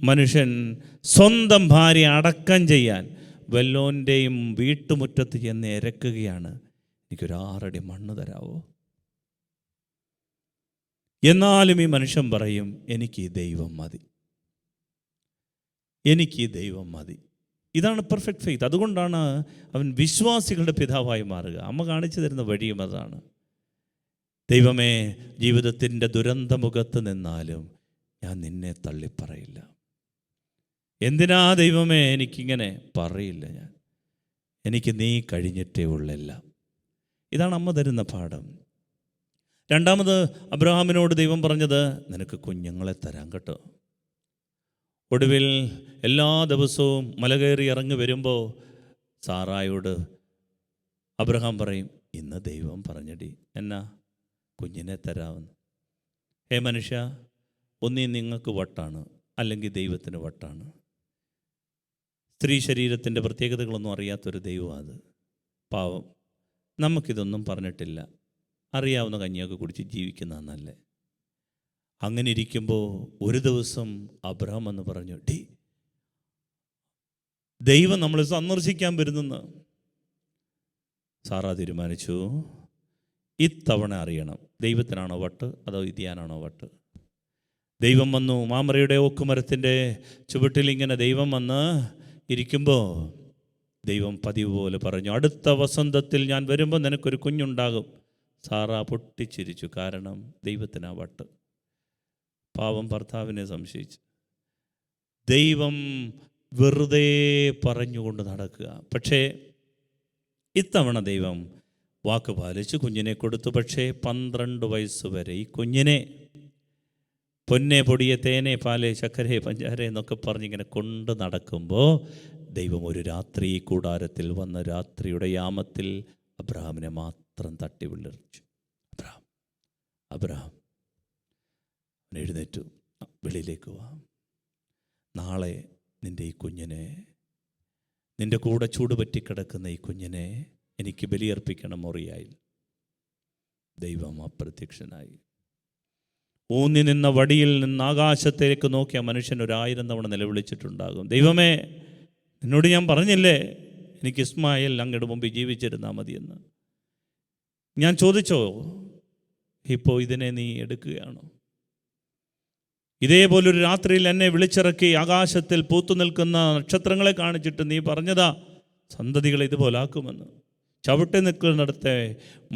മനുഷ്യൻ സ്വന്തം ഭാര്യ അടക്കം ചെയ്യാൻ വല്ലോൻ്റെയും വീട്ടുമുറ്റത്ത് ചെന്ന് ഇരക്കുകയാണ്. എനിക്കൊരു 6 അടി മണ്ണ് തരാവോ? എന്നാലും ഈ മനുഷ്യൻ പറയും, എനിക്ക് ഈ ദൈവം മതി, എനിക്ക് ഈ ദൈവം മതി. ഇതാണ് പെർഫെക്റ്റ് ഫെയ്ത്ത്. അതുകൊണ്ടാണ് അവൻ വിശ്വാസികളുടെ പിതാവായി മാറുക. അമ്മ കാണിച്ചു തരുന്ന വഴിയും അതാണ്. ദൈവമേ, ജീവിതത്തിൻ്റെ ദുരന്തമുഖത്ത് നിന്നാലും ഞാൻ നിന്നെ തള്ളിപ്പറയില്ല. എന്തിനാ ദൈവമേ എനിക്കിങ്ങനെ? പറയില്ല ഞാൻ. എനിക്ക് നീ കഴിഞ്ഞിട്ടേ ഉള്ളെല്ലാം. ഇതാണ് അമ്മ തരുന്ന പാഠം. രണ്ടാമത് അബ്രഹാമിനോട് ദൈവം പറഞ്ഞത്, നിനക്ക് കുഞ്ഞുങ്ങളെ തരാം കേട്ടോ. ഒടുവിൽ എല്ലാ ദിവസവും മല കയറി ഇറങ്ങി വരുമ്പോൾ സാറായോട് അബ്രഹാം പറയും, ഇന്ന് ദൈവം പറഞ്ഞടി എന്നാ കുഞ്ഞിനെ തരാമെന്ന്. മനുഷ്യ, ഒന്നീ നിങ്ങൾക്ക് വട്ടാണ്, അല്ലെങ്കിൽ ദൈവത്തിന് വട്ടാണ്. സ്ത്രീ ശരീരത്തിൻ്റെ പ്രത്യേകതകളൊന്നും അറിയാത്തൊരു ദൈവമാണ് അത്. പാവം, നമുക്കിതൊന്നും പറഞ്ഞിട്ടില്ല, അറിയാവുന്ന കഞ്ഞിയൊക്കെ കുടിച്ച് ജീവിക്കുന്നതെന്നല്ലേ. അങ്ങനെ ഇരിക്കുമ്പോൾ ഒരു ദിവസം അബ്രഹാം എന്ന് പറഞ്ഞു, ദൈവം നമ്മളെ സന്ദർശിക്കാൻ വരുന്നെന്ന്. സാറാ തീരുമാനിച്ചു, ഇത്തവണ അറിയണം ദൈവത്തിനാണോ വട്ട് അതോ ഇതിയാനാണോ വട്ട്. ദൈവം വന്നു. മാമറയുടെ ഓക്കുമരത്തിൻ്റെ ചുവട്ടിൽ ഇങ്ങനെ ദൈവം വന്ന് ഇരിക്കുമ്പോൾ ദൈവം പതിവ് പോലെ പറഞ്ഞു, അടുത്ത വസന്തത്തിൽ ഞാൻ വരുമ്പോൾ നിനക്കൊരു കുഞ്ഞുണ്ടാകും. സാറാ പൊട്ടിച്ചിരിച്ചു. കാരണം ദൈവത്തിനാ വട്ട്. പാവം ഭർത്താവിനെ സംശയിച്ചു. ദൈവം വെറുതെ പറഞ്ഞുകൊണ്ട് നടക്കുക. പക്ഷേ ഇത്തവണ ദൈവം വാക്ക് പാലിച്ച് കുഞ്ഞിനെ കൊടുത്തു. പക്ഷേ 12 വയസ്സ് വരെ ഈ കുഞ്ഞിനെ പൊന്നെ പൊടിയെ തേനെ പാലെ ശർക്കരയെ പഞ്ചാര എന്നൊക്കെ പറഞ്ഞിങ്ങനെ കൊണ്ട് നടക്കുമ്പോൾ ദൈവം ഒരു രാത്രി കൂടാരത്തിൽ വന്ന രാത്രിയുടെ യാമത്തിൽ അബ്രഹാമിനെ മാത്രം തട്ടി വിളിച്ചു. Abraham, Abraham. എഴുന്നേറ്റു, വെളിയിലേക്ക് വാ. നാളെ നിൻ്റെ ഈ കുഞ്ഞിനെ, നിൻ്റെ കൂടെ ചൂടുപറ്റിക്കിടക്കുന്ന ഈ കുഞ്ഞിനെ എനിക്ക് ബലിയർപ്പിക്കണം മൊറിയായിൽ. ദൈവം അപ്രത്യക്ഷനായി. ഊന്നി നിന്ന വടിയിൽ നിന്ന് ആകാശത്തേക്ക് നോക്കിയ മനുഷ്യൻ 1000 തവണ നിലവിളിച്ചിട്ടുണ്ടാകും, ദൈവമേ, നിന്നോട് ഞാൻ പറഞ്ഞില്ലേ എനിക്ക് ഇസ്മായേൽ അങ്ങയുടെ മുമ്പിൽ ജീവിച്ചിരുന്നാൽ മതിയെന്ന്. ഞാൻ ചോദിച്ചോ, ഇപ്പോൾ ഇതിനെ നീ എടുക്കുകയാണോ? ഇതേപോലൊരു രാത്രിയിൽ എന്നെ വിളിച്ചിറക്കി ആകാശത്തിൽ പൂത്തു നിൽക്കുന്ന നക്ഷത്രങ്ങളെ കാണിച്ചിട്ട് നീ പറഞ്ഞതാ സന്തതികളെ ഇതുപോലാക്കുമെന്ന്. ചവിട്ടി നിൽക്കുന്നിടത്തെ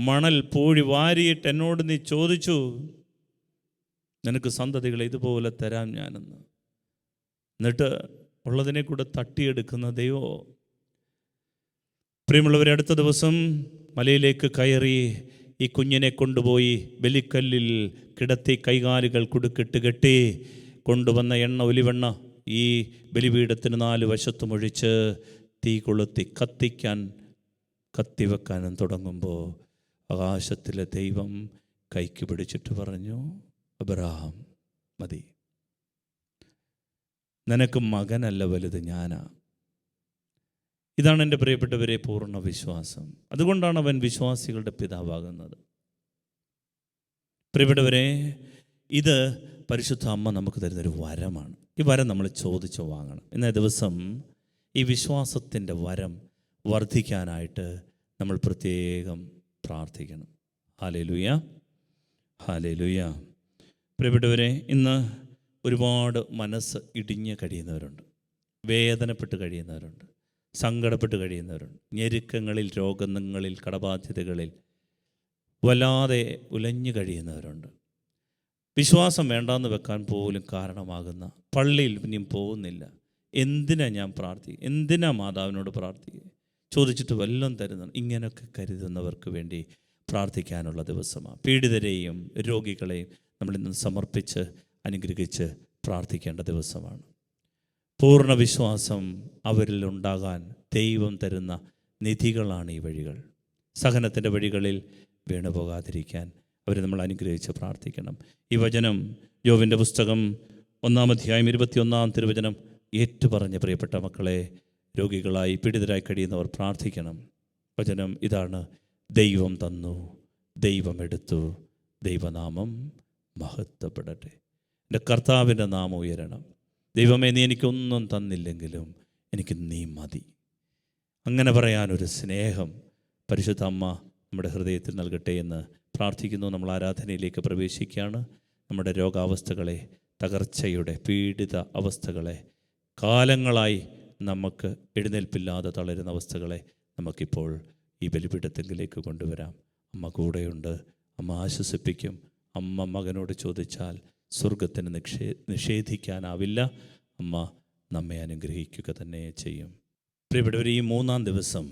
മണൽ പൂഴി വാരിയിട്ട് എന്നോട് നീ ചോദിച്ചു, നിനക്ക് സന്തതികളെ ഇതുപോലെ തരാം ഞാനെന്ന്. എന്നിട്ട് ഉള്ളതിനെ കൂടെ തട്ടിയെടുക്കുന്ന ദൈവമോ? പ്രിയമുള്ളവരെ, അടുത്ത ദിവസം മലയിലേക്ക് കയറി ഈ കുഞ്ഞിനെ കൊണ്ടുപോയി ബലിക്കല്ലിൽ കിടത്തി കൈകാലുകൾ കുടുക്കിട്ട് കെട്ടി കൊണ്ടുവന്ന എണ്ണ, ഒലിവെണ്ണ ഈ ബലിപീഠത്തിന് 4 വശത്തും ഒഴിച്ച് തീ കൊളുത്തി കത്തിവെക്കാനും തുടങ്ങുമ്പോൾ ആകാശത്തിലെ ദൈവം കൈക്ക് പിടിച്ചിട്ട് പറഞ്ഞു, അബ്രഹാം മതി, നിനക്ക് മകനല്ല വലുത്, ഞാനാ. ഇതാണ് എൻ്റെ പ്രിയപ്പെട്ടവരെ പൂർണ്ണ വിശ്വാസം. അതുകൊണ്ടാണ് അവൻ വിശ്വാസികളുടെ പിതാവാകുന്നത്. പ്രിയപ്പെട്ടവരെ, ഇത് പരിശുദ്ധ അമ്മ നമുക്ക് തരുന്നൊരു വരമാണ്. ഈ വരം നമ്മൾ ചോദിച്ചു വാങ്ങണം. ഇന്നേ ദിവസം ഈ വിശ്വാസത്തിൻ്റെ വരം വർദ്ധിക്കാനായിട്ട് നമ്മൾ പ്രത്യേകം പ്രാർത്ഥിക്കണം. Hallelujah, hallelujah. പ്രിയപ്പെട്ടവരെ, ഇന്ന് ഒരുപാട് മനസ്സ് ഇടിഞ്ഞ് കഴിയുന്നവരുണ്ട്, വേദനപ്പെട്ട് കഴിയുന്നവരുണ്ട്, സങ്കടപ്പെട്ട് കഴിയുന്നവരുണ്ട്, ഞെരുക്കങ്ങളിൽ, രോഗങ്ങളിൽ, കടബാധ്യതകളിൽ വല്ലാതെ ഉലഞ്ഞു കഴിയുന്നവരുണ്ട്. വിശ്വാസം വേണ്ടാന്ന് വെക്കാൻ പോലും കാരണമാകുന്ന, പള്ളിയിൽ ഇനിയും പോകുന്നില്ല, എന്തിനാ ഞാൻ പ്രാർത്ഥിക്കുക, എന്തിനാ മാതാവിനോട് പ്രാർത്ഥിക്കുക, ചോദിച്ചിട്ട് വല്ലതും തരുന്നു, ഇങ്ങനെയൊക്കെ കരുതുന്നവർക്ക് വേണ്ടി പ്രാർത്ഥിക്കാനുള്ള ദിവസമാണ്. പീഡിതരെയും രോഗികളെയും നമ്മളിന്ന് സമർപ്പിച്ച് അനുഗ്രഹിച്ച് പ്രാർത്ഥിക്കേണ്ട ദിവസമാണ്. പൂർണ്ണ വിശ്വാസം അവരിൽ ഉണ്ടാകാൻ ദൈവം തരുന്ന നിധികളാണ് ഈ വഴികൾ. സഹനത്തിൻ്റെ വഴികളിൽ വീണുപോകാതിരിക്കാൻ അവരെ നമ്മൾ അനുഗ്രഹിച്ച് പ്രാർത്ഥിക്കണം. ഈ വചനം യോബിൻ്റെ പുസ്തകം 1-ാം അധ്യായം 21-ാം തിരുവചനം ഏറ്റുപറഞ്ഞ് പ്രിയപ്പെട്ട മക്കളെ, രോഗികളായി പീഡിതരായി കഴിയുന്നവർ പ്രാർത്ഥിക്കണം. വചനം ഇതാണ്: ദൈവം തന്നു, ദൈവം എടുത്തു, ദൈവനാമം മഹത്വപ്പെടട്ടെ. എൻ്റെ കർത്താവിൻ്റെ നാമം ഉയരണം. ദൈവമേ, നീ എനിക്കൊന്നും തന്നില്ലെങ്കിലും എനിക്ക് നീ മതി. അങ്ങനെ പറയാനൊരു സ്നേഹം പരിശുദ്ധ അമ്മ നമ്മുടെ ഹൃദയത്തിൽ നൽകട്ടെ എന്ന് പ്രാർത്ഥിക്കുന്നു. നമ്മൾ ആരാധനയിലേക്ക് പ്രവേശിക്കുകയാണ്. നമ്മുടെ രോഗാവസ്ഥകളെ, തകർച്ചയുടെ പീഡിത അവസ്ഥകളെ, കാലങ്ങളായി നമുക്ക് എഴുന്നേൽപ്പില്ലാതെ തളരുന്ന അവസ്ഥകളെ നമുക്കിപ്പോൾ ഈ ബലിപീഠത്തിലേക്ക് കൊണ്ടുവരാം. അമ്മ കൂടെയുണ്ട്. അമ്മ ആശ്വസിപ്പിക്കും. അമ്മ മകനോട് ചോദിച്ചാൽ സ്വർഗത്തിന് നിഷേധിക്കാനാവില്ല. അമ്മ നമ്മെ അനുഗ്രഹിക്കുക തന്നെ ചെയ്യും. പ്രിയപ്പെട്ടവർ, ഈ 3-ാം ദിവസം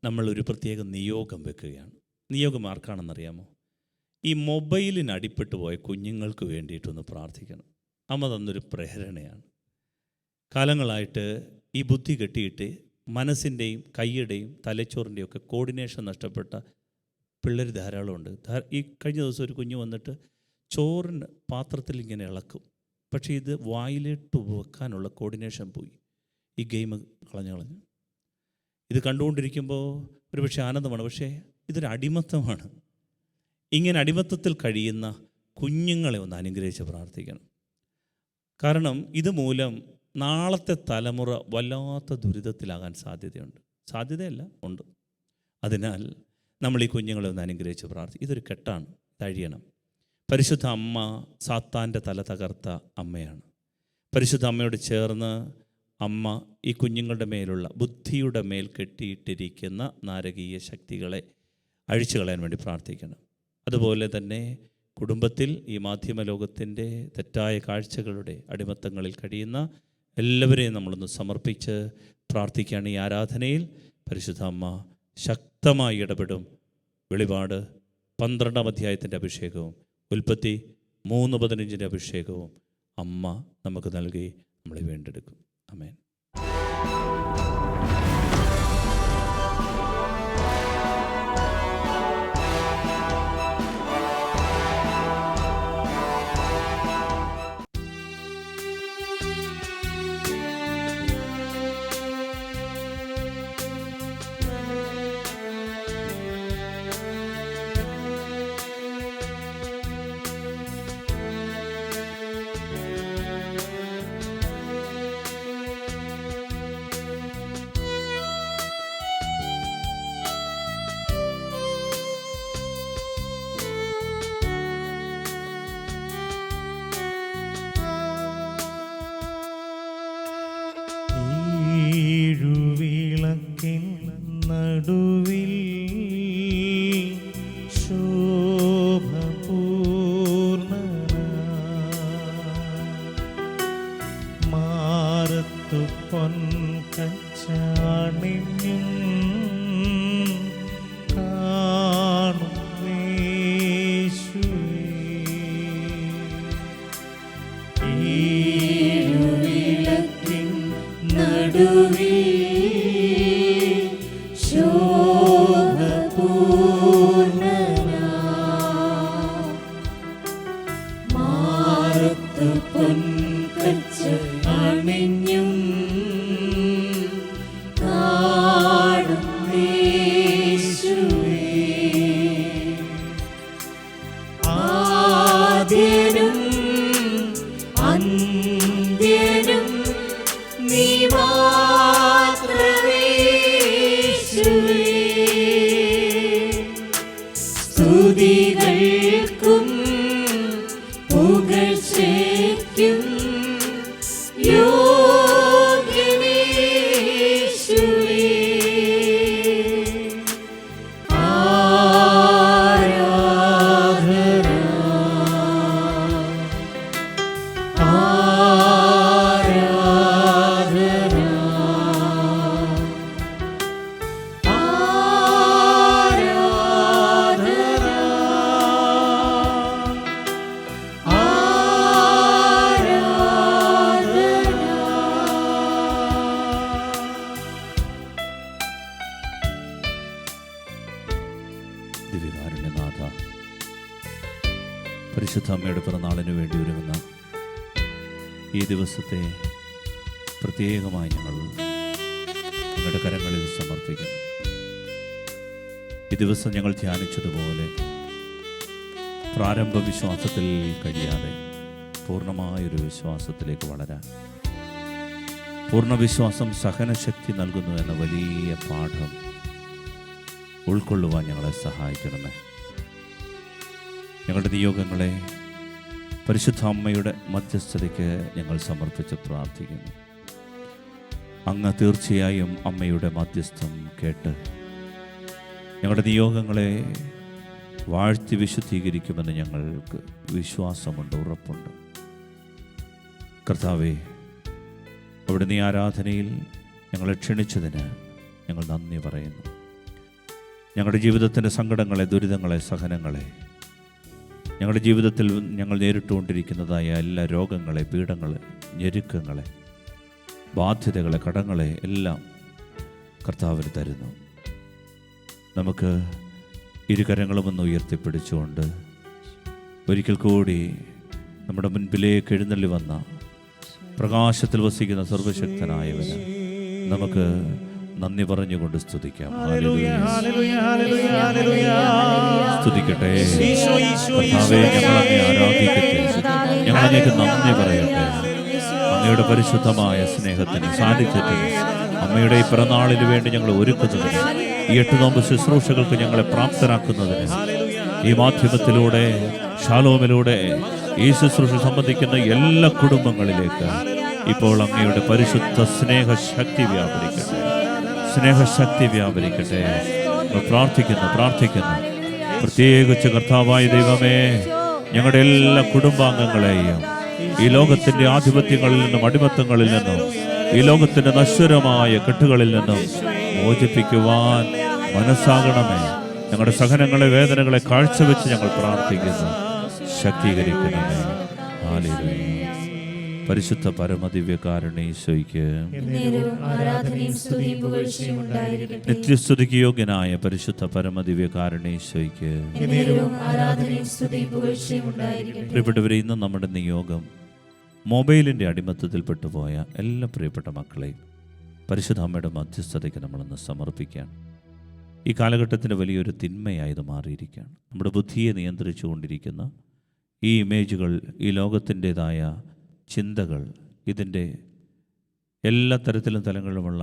നമ്മൾ ഒരു പ്രത്യേക നിയോഗം വെക്കുകയാണ്. നിയോഗം ആർക്കാണെന്നറിയാമോ? ഈ മൊബൈലിന് അടിപ്പെട്ടു പോയ കുഞ്ഞുങ്ങൾക്ക് വേണ്ടിയിട്ടൊന്ന് പ്രാർത്ഥിക്കണം. അമ്മ തന്നൊരു പ്രേരണയാണ്. കാലങ്ങളായിട്ട് ഈ ബുദ്ധി കെട്ടിയിട്ട് മനസ്സിൻ്റെയും കൈയുടെയും തലച്ചോറിൻ്റെയും ഒക്കെ കോർഡിനേഷൻ നഷ്ടപ്പെട്ട പിള്ളേർ ധാരാളമുണ്ട്. ഈ കഴിഞ്ഞ ദിവസം ഒരു കുഞ്ഞ് വന്നിട്ട് ചോറിന് പാത്രത്തിൽ ഇങ്ങനെ ഇളക്കും, പക്ഷേ ഇത് വായിലിട്ട് വെക്കാനുള്ള കോർഡിനേഷൻ പോയി. ഈ ഗെയിം കളഞ്ഞു. ഇത് കണ്ടുകൊണ്ടിരിക്കുമ്പോൾ ഒരു പക്ഷേ ആനന്ദമാണ്, പക്ഷേ ഇതൊരു അടിമത്തമാണ്. ഇങ്ങനെ അടിമത്തത്തിൽ കഴിയുന്ന കുഞ്ഞുങ്ങളെ ഒന്ന് അനുഗ്രഹിച്ച് പ്രാർത്ഥിക്കണം. കാരണം ഇതുമൂലം നാളത്തെ തലമുറ വല്ലാത്ത ദുരിതത്തിലാകാൻ സാധ്യതയുണ്ട്. സാധ്യതയല്ല, ഉണ്ട്. അതിനാൽ നമ്മൾ ഈ കുഞ്ഞുങ്ങളെ ഒന്ന് അനുഗ്രഹിച്ച് പ്രാർത്ഥിക്കും. ഇതൊരു കെട്ടാണ്, കഴിയണം. പരിശുദ്ധ അമ്മ സാത്താൻ്റെ തല തകർത്ത അമ്മയാണ്. പരിശുദ്ധ അമ്മയോട് ചേർന്ന് അമ്മ ഈ കുഞ്ഞുങ്ങളുടെ മേലുള്ള ബുദ്ധിയുടെ മേൽ കെട്ടിയിട്ടിരിക്കുന്ന നാരകീയ ശക്തികളെ അഴിച്ചു കളയാൻ വേണ്ടി പ്രാർത്ഥിക്കണം. അതുപോലെ തന്നെ കുടുംബത്തിൽ ഈ മാധ്യമ ലോകത്തിൻ്റെ തെറ്റായ കാഴ്ചകളുടെ അടിമത്തങ്ങളിൽ കഴിയുന്ന എല്ലാവരെയും നമ്മളൊന്ന് സമർപ്പിച്ച് പ്രാർത്ഥിക്കുകയാണ്. ഈ ആരാധനയിൽ പരിശുദ്ധ അമ്മ ശക്തമായി ഇടപെടും. വെളിപാട് 12-ാം അധ്യായത്തിൻ്റെ അഭിഷേകവും ഉൽപ്പത്തി 3:15 അഭിഷേകവും അമ്മ നമുക്ക് നൽകി നമ്മളെ വീണ്ടെടുക്കും. ആമേൻ. നടുവിൽ ശോഭപൂർണ മാറത്തു പൊൻകച്ചാണിഞ്ഞും കാണും യേശുവേ. ഈരുവിളക്കിൻ നടുവിൽ സ്തുതികൾക്കും പുകഴ്ചയ്ക്കും യോഗ്യനേ യേശുവേ. ആരാധന ആരാധന ദിവ്യകാരുണ്യനാഥ, പരിശുദ്ധ അമ്മയുടെ പിറന്നാളിന് വേണ്ടി ഒരുങ്ങുന്ന ഈ ദിവസത്തെ പ്രത്യേകമായി ഞങ്ങൾ നിങ്ങളുടെ കരങ്ങളിൽ സമർപ്പിക്കുന്നു. ഈ ദിവസം ഞങ്ങൾ ധ്യാനിച്ചതുപോലെ പ്രാരംഭ വിശ്വാസത്തിൽ കഴിയാതെ പൂർണ്ണമായൊരു വിശ്വാസത്തിലേക്ക് വളരാൻ പൂർണ്ണവിശ്വാസം സഹനശക്തി നൽകുന്നു എന്ന വലിയ പാഠം ഉൾക്കൊള്ളുവാൻ ഞങ്ങളെ സഹായിക്കണമേ. ഞങ്ങളുടെ നിയോഗങ്ങളെ പരിശുദ്ധ അമ്മയുടെ മധ്യസ്ഥതയ്ക്ക് ഞങ്ങൾ സമർപ്പിച്ച് പ്രാർത്ഥിക്കുന്നു. അങ്ങ് തീർച്ചയായും അമ്മയുടെ മധ്യസ്ഥം കേട്ട് ഞങ്ങളുടെ നിയോഗങ്ങളെ വാഴ്ത്തി വിശുദ്ധീകരിക്കുമെന്ന് ഞങ്ങൾക്ക് വിശ്വാസമുണ്ട്, ഉറപ്പുണ്ട്. കർത്താവേ, അവിടുന്ന് ഈ ആരാധനയിൽ ഞങ്ങളെ ക്ഷണിച്ചതിന് ഞങ്ങൾ നന്ദി പറയുന്നു. ഞങ്ങളുടെ ജീവിതത്തിൻ്റെ സങ്കടങ്ങളെ, ദുരിതങ്ങളെ, സഹനങ്ങളെ, ഞങ്ങളുടെ ജീവിതത്തിൽ ഞങ്ങൾ നേരിട്ടുകൊണ്ടിരിക്കുന്നതായ എല്ലാ രോഗങ്ങളെ, പീഡങ്ങളെ, ഞെരുക്കങ്ങളെ, ബാധ്യതകളെ, കടങ്ങളെ എല്ലാം കർത്താവിന് തരുന്നു. നമുക്ക് ഇരുകരങ്ങളും ഒന്ന് ഉയർത്തിപ്പിടിച്ചുകൊണ്ട് ഒരിക്കൽ കൂടി നമ്മുടെ മുൻപിലേക്ക് എഴുന്നള്ളി വന്ന പ്രകാശത്തിൽ വസിക്കുന്ന സർവശക്തനായവന് നമുക്ക് നന്ദി പറഞ്ഞുകൊണ്ട് സ്തുതിക്കാം. സ്തുതിക്കട്ടെ. കർത്താവേ, ഞങ്ങളങ്ങേ ആരാധിക്കട്ടെ, ഞങ്ങളങ്ങേക്ക് നന്ദി പറയട്ടെ. അങ്ങയുടെ പരിശുദ്ധമായ സ്നേഹത്തിന്, സാന്നിധ്യത്തിന്, അമ്മയുടെ ഈ പിറന്നാളിന് വേണ്ടി ഞങ്ങൾ ഒരുക്കുന്നതിന്, ഈ 8 നോമ്പ് ശുശ്രൂഷകൾക്ക് ഞങ്ങളെ പ്രാപ്തരാക്കുന്നതിന്, ഈ മാധ്യമത്തിലൂടെ, ഷാലോമിലൂടെ ഈ ശുശ്രൂഷ സംബന്ധിക്കുന്ന എല്ലാ കുടുംബങ്ങളിലേക്ക് ഇപ്പോൾ അങ്ങയുടെ പരിശുദ്ധ സ്നേഹശക്തി വ്യാപരിക്കട്ടെ, സ്നേഹശക്തി വ്യാപരിക്കട്ടെ. പ്രാർത്ഥിക്കുന്നു. പ്രത്യേകിച്ച് കർത്താവായ ദൈവമേ, ഞങ്ങളുടെ എല്ലാ കുടുംബാംഗങ്ങളെയും ഈ ലോകത്തിൻ്റെ ആധിപത്യങ്ങളിൽ നിന്നും, അടിമത്തങ്ങളിൽ നിന്നും, ഈ ലോകത്തിൻ്റെ നശ്വരമായ കെട്ടുകളിൽ നിന്നും മോചിപ്പിക്കുവാൻ മനസ്സാകണമേ. ഞങ്ങളുടെ സഹനങ്ങളെ, വേദനകളെ കാഴ്ചവെച്ച് ഞങ്ങൾ പ്രാർത്ഥിക്കുന്നു. ശക്തീകരിക്കണമേ. ഹല്ലേലൂയ. പരിശുദ്ധ പരമദിവ്യകാരുണ്യ ഈശോയ്ക്ക് നിത്യസ്തുതിക്ക് യോഗ്യനായ പരിശുദ്ധ പരമദിവ്യകാരുണ്യ ഈശോയ്ക്ക്. പ്രിയപ്പെട്ടവരെ, ഇന്ന് നമ്മുടെ നിയോഗം മൊബൈലിൻ്റെ അടിമത്തത്തിൽപ്പെട്ടുപോയ എല്ലാ പ്രിയപ്പെട്ട മക്കളെയും പരിശുദ്ധ അമ്മയുടെ മധ്യസ്ഥതയ്ക്ക് നമ്മളൊന്ന് സമർപ്പിക്കാൻ. ഈ കാലഘട്ടത്തിൻ്റെ വലിയൊരു തിന്മയായത് മാറിയിരിക്കുകയാണ്. നമ്മുടെ ബുദ്ധിയെ നിയന്ത്രിച്ചു കൊണ്ടിരിക്കുന്ന ഈ ഇമേജുകൾ, ഈ ലോകത്തിൻ്റെതായ ചിന്തകൾ, ഇതിൻ്റെ എല്ലാ തലങ്ങളിലുമുള്ള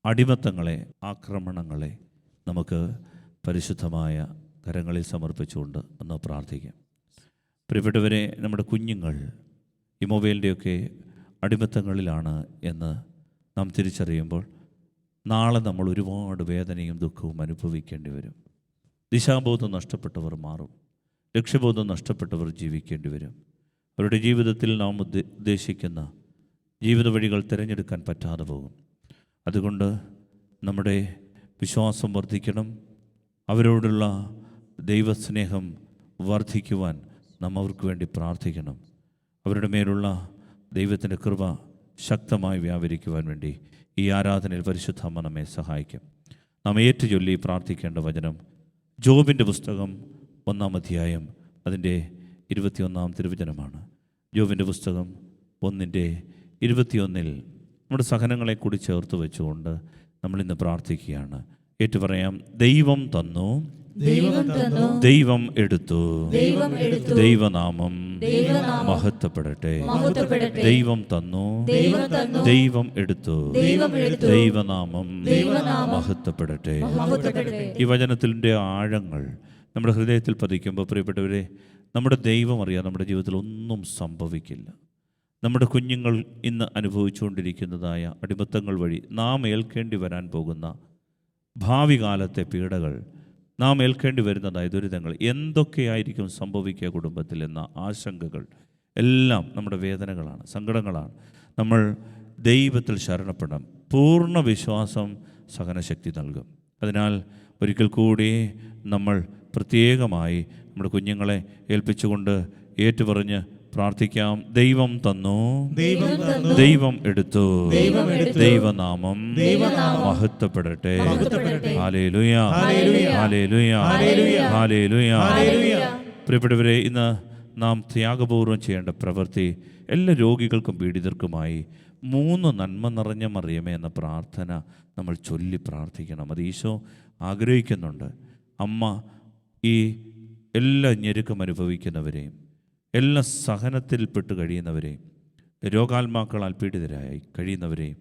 അടിമത്തങ്ങളെ, ആക്രമണങ്ങളെ നമുക്ക് പരിശുദ്ധമായ കരങ്ങളിൽ സമർപ്പിച്ചുകൊണ്ട് ഒന്ന് പ്രാർത്ഥിക്കാം. പ്രിയപ്പെട്ടവരെ, നമ്മുടെ കുഞ്ഞുങ്ങൾ ഈ മൊബൈലിൻ്റെയൊക്കെ അടിമത്തങ്ങളിലാണ് എന്ന് നാം തിരിച്ചറിയുമ്പോൾ നാളെ നമ്മൾ ഒരുപാട് വേദനയും ദുഃഖവും അനുഭവിക്കേണ്ടി വരും. ദിശാബോധം നഷ്ടപ്പെട്ടവർ മാറും, ലക്ഷ്യബോധം നഷ്ടപ്പെട്ടവർ ജീവിക്കേണ്ടി വരും. അവരുടെ ജീവിതത്തിൽ നാം ഉദ്ദേശിക്കുന്ന ജീവിത വഴികൾ തിരഞ്ഞെടുക്കാൻ പറ്റാതെ പോകും. അതുകൊണ്ട് നമ്മുടെ വിശ്വാസം വർദ്ധിക്കണം, അവരോടുള്ള ദൈവസ്നേഹം വർദ്ധിക്കുവാൻ നാം അവർക്ക് വേണ്ടി പ്രാർത്ഥിക്കണം. അവരുടെ മേലുള്ള ദൈവത്തിൻ്റെ കൃപ ശക്തമായി വ്യാപരിക്കുവാൻ വേണ്ടി ഈ ആരാധനയിൽ പരിശുദ്ധ അമ്മ നമ്മെ സഹായിക്കും. നാം ഏറ്റുചൊല്ലി പ്രാർത്ഥിക്കേണ്ട വചനം ജോബിൻ്റെ പുസ്തകം 1-ാം അധ്യായം അതിൻ്റെ 21-ാം തിരുവചനമാണ്. ജോബിൻ്റെ പുസ്തകം 1:21 നമ്മുടെ സഹനങ്ങളെ കൂടി ചേർത്ത് വെച്ചുകൊണ്ട് നമ്മളിന്ന് പ്രാർത്ഥിക്കുകയാണ്. ഏറ്റുപറയാം. ദൈവം തന്നു, ദൈവം എടുത്തു, ദൈവനാമം മഹത്വപ്പെടട്ടെ. ദൈവം തന്നു, ദൈവം എടുത്തു, ദൈവനാമം മഹത്വപ്പെടട്ടെ. ഈ വചനത്തിൻ്റെ ആഴങ്ങൾ നമ്മുടെ ഹൃദയത്തിൽ പതിക്കുമ്പോൾ പ്രിയപ്പെട്ടവരെ, നമ്മുടെ ദൈവം അറിയാം നമ്മുടെ ജീവിതത്തിൽ ഒന്നും സംഭവിക്കില്ല. നമ്മുടെ കുഞ്ഞുങ്ങൾ ഇന്ന് അനുഭവിച്ചുകൊണ്ടിരിക്കുന്നതായ അടിമത്തങ്ങൾ വഴി നാം ഏൽക്കേണ്ടി വരാൻ പോകുന്ന ഭാവി കാലത്തെ പീഡകൾ, നാം ഏൽക്കേണ്ടി വരുന്നതായ ദുരിതങ്ങൾ എന്തൊക്കെയായിരിക്കും സംഭവിക്കുക കുടുംബത്തിൽ എന്ന ആശങ്കകൾ എല്ലാം നമ്മുടെ വേദനകളാണ്, സങ്കടങ്ങളാണ്. നമ്മൾ ദൈവത്തിൽ ശരണപ്പെടാം. പൂർണ്ണ വിശ്വാസം സഹനശക്തി നൽകും. അതിനാൽ ഒരിക്കൽ കൂടി നമ്മൾ പ്രത്യേകമായി നമ്മുടെ കുഞ്ഞുങ്ങളെ ഏൽപ്പിച്ചുകൊണ്ട് ഏറ്റുപറഞ്ഞ് പ്രാർത്ഥിക്കാം. ദൈവം തന്നു, ദൈവം എടുത്തു, ദൈവനാമം മഹത്വപ്പെടട്ടെ. ഹല്ലേലൂയ, ഹല്ലേലൂയ, ഹല്ലേലൂയ. പ്രിയപ്പെട്ടവരെ, ഇന്ന് നാം ത്യാഗപൂർവ്വം ചെയ്യേണ്ട പ്രവൃത്തി എല്ലാ രോഗികൾക്കും പീഡിതർക്കുമായി 3 നന്മ നിറഞ്ഞ മറിയമേ എന്ന പ്രാർത്ഥന നമ്മൾ ചൊല്ലി പ്രാർത്ഥിക്കണം. അത് ഈശോ ആഗ്രഹിക്കുന്നുണ്ട്. അമ്മ ഈ എല്ലാ ഞെരുക്കം അനുഭവിക്കുന്നവരെയും, എല്ലാ സഹനത്തിൽപ്പെട്ട് കഴിയുന്നവരെയും രോഗാത്മാക്കളാൽ പീഡിതരായി കഴിയുന്നവരെയും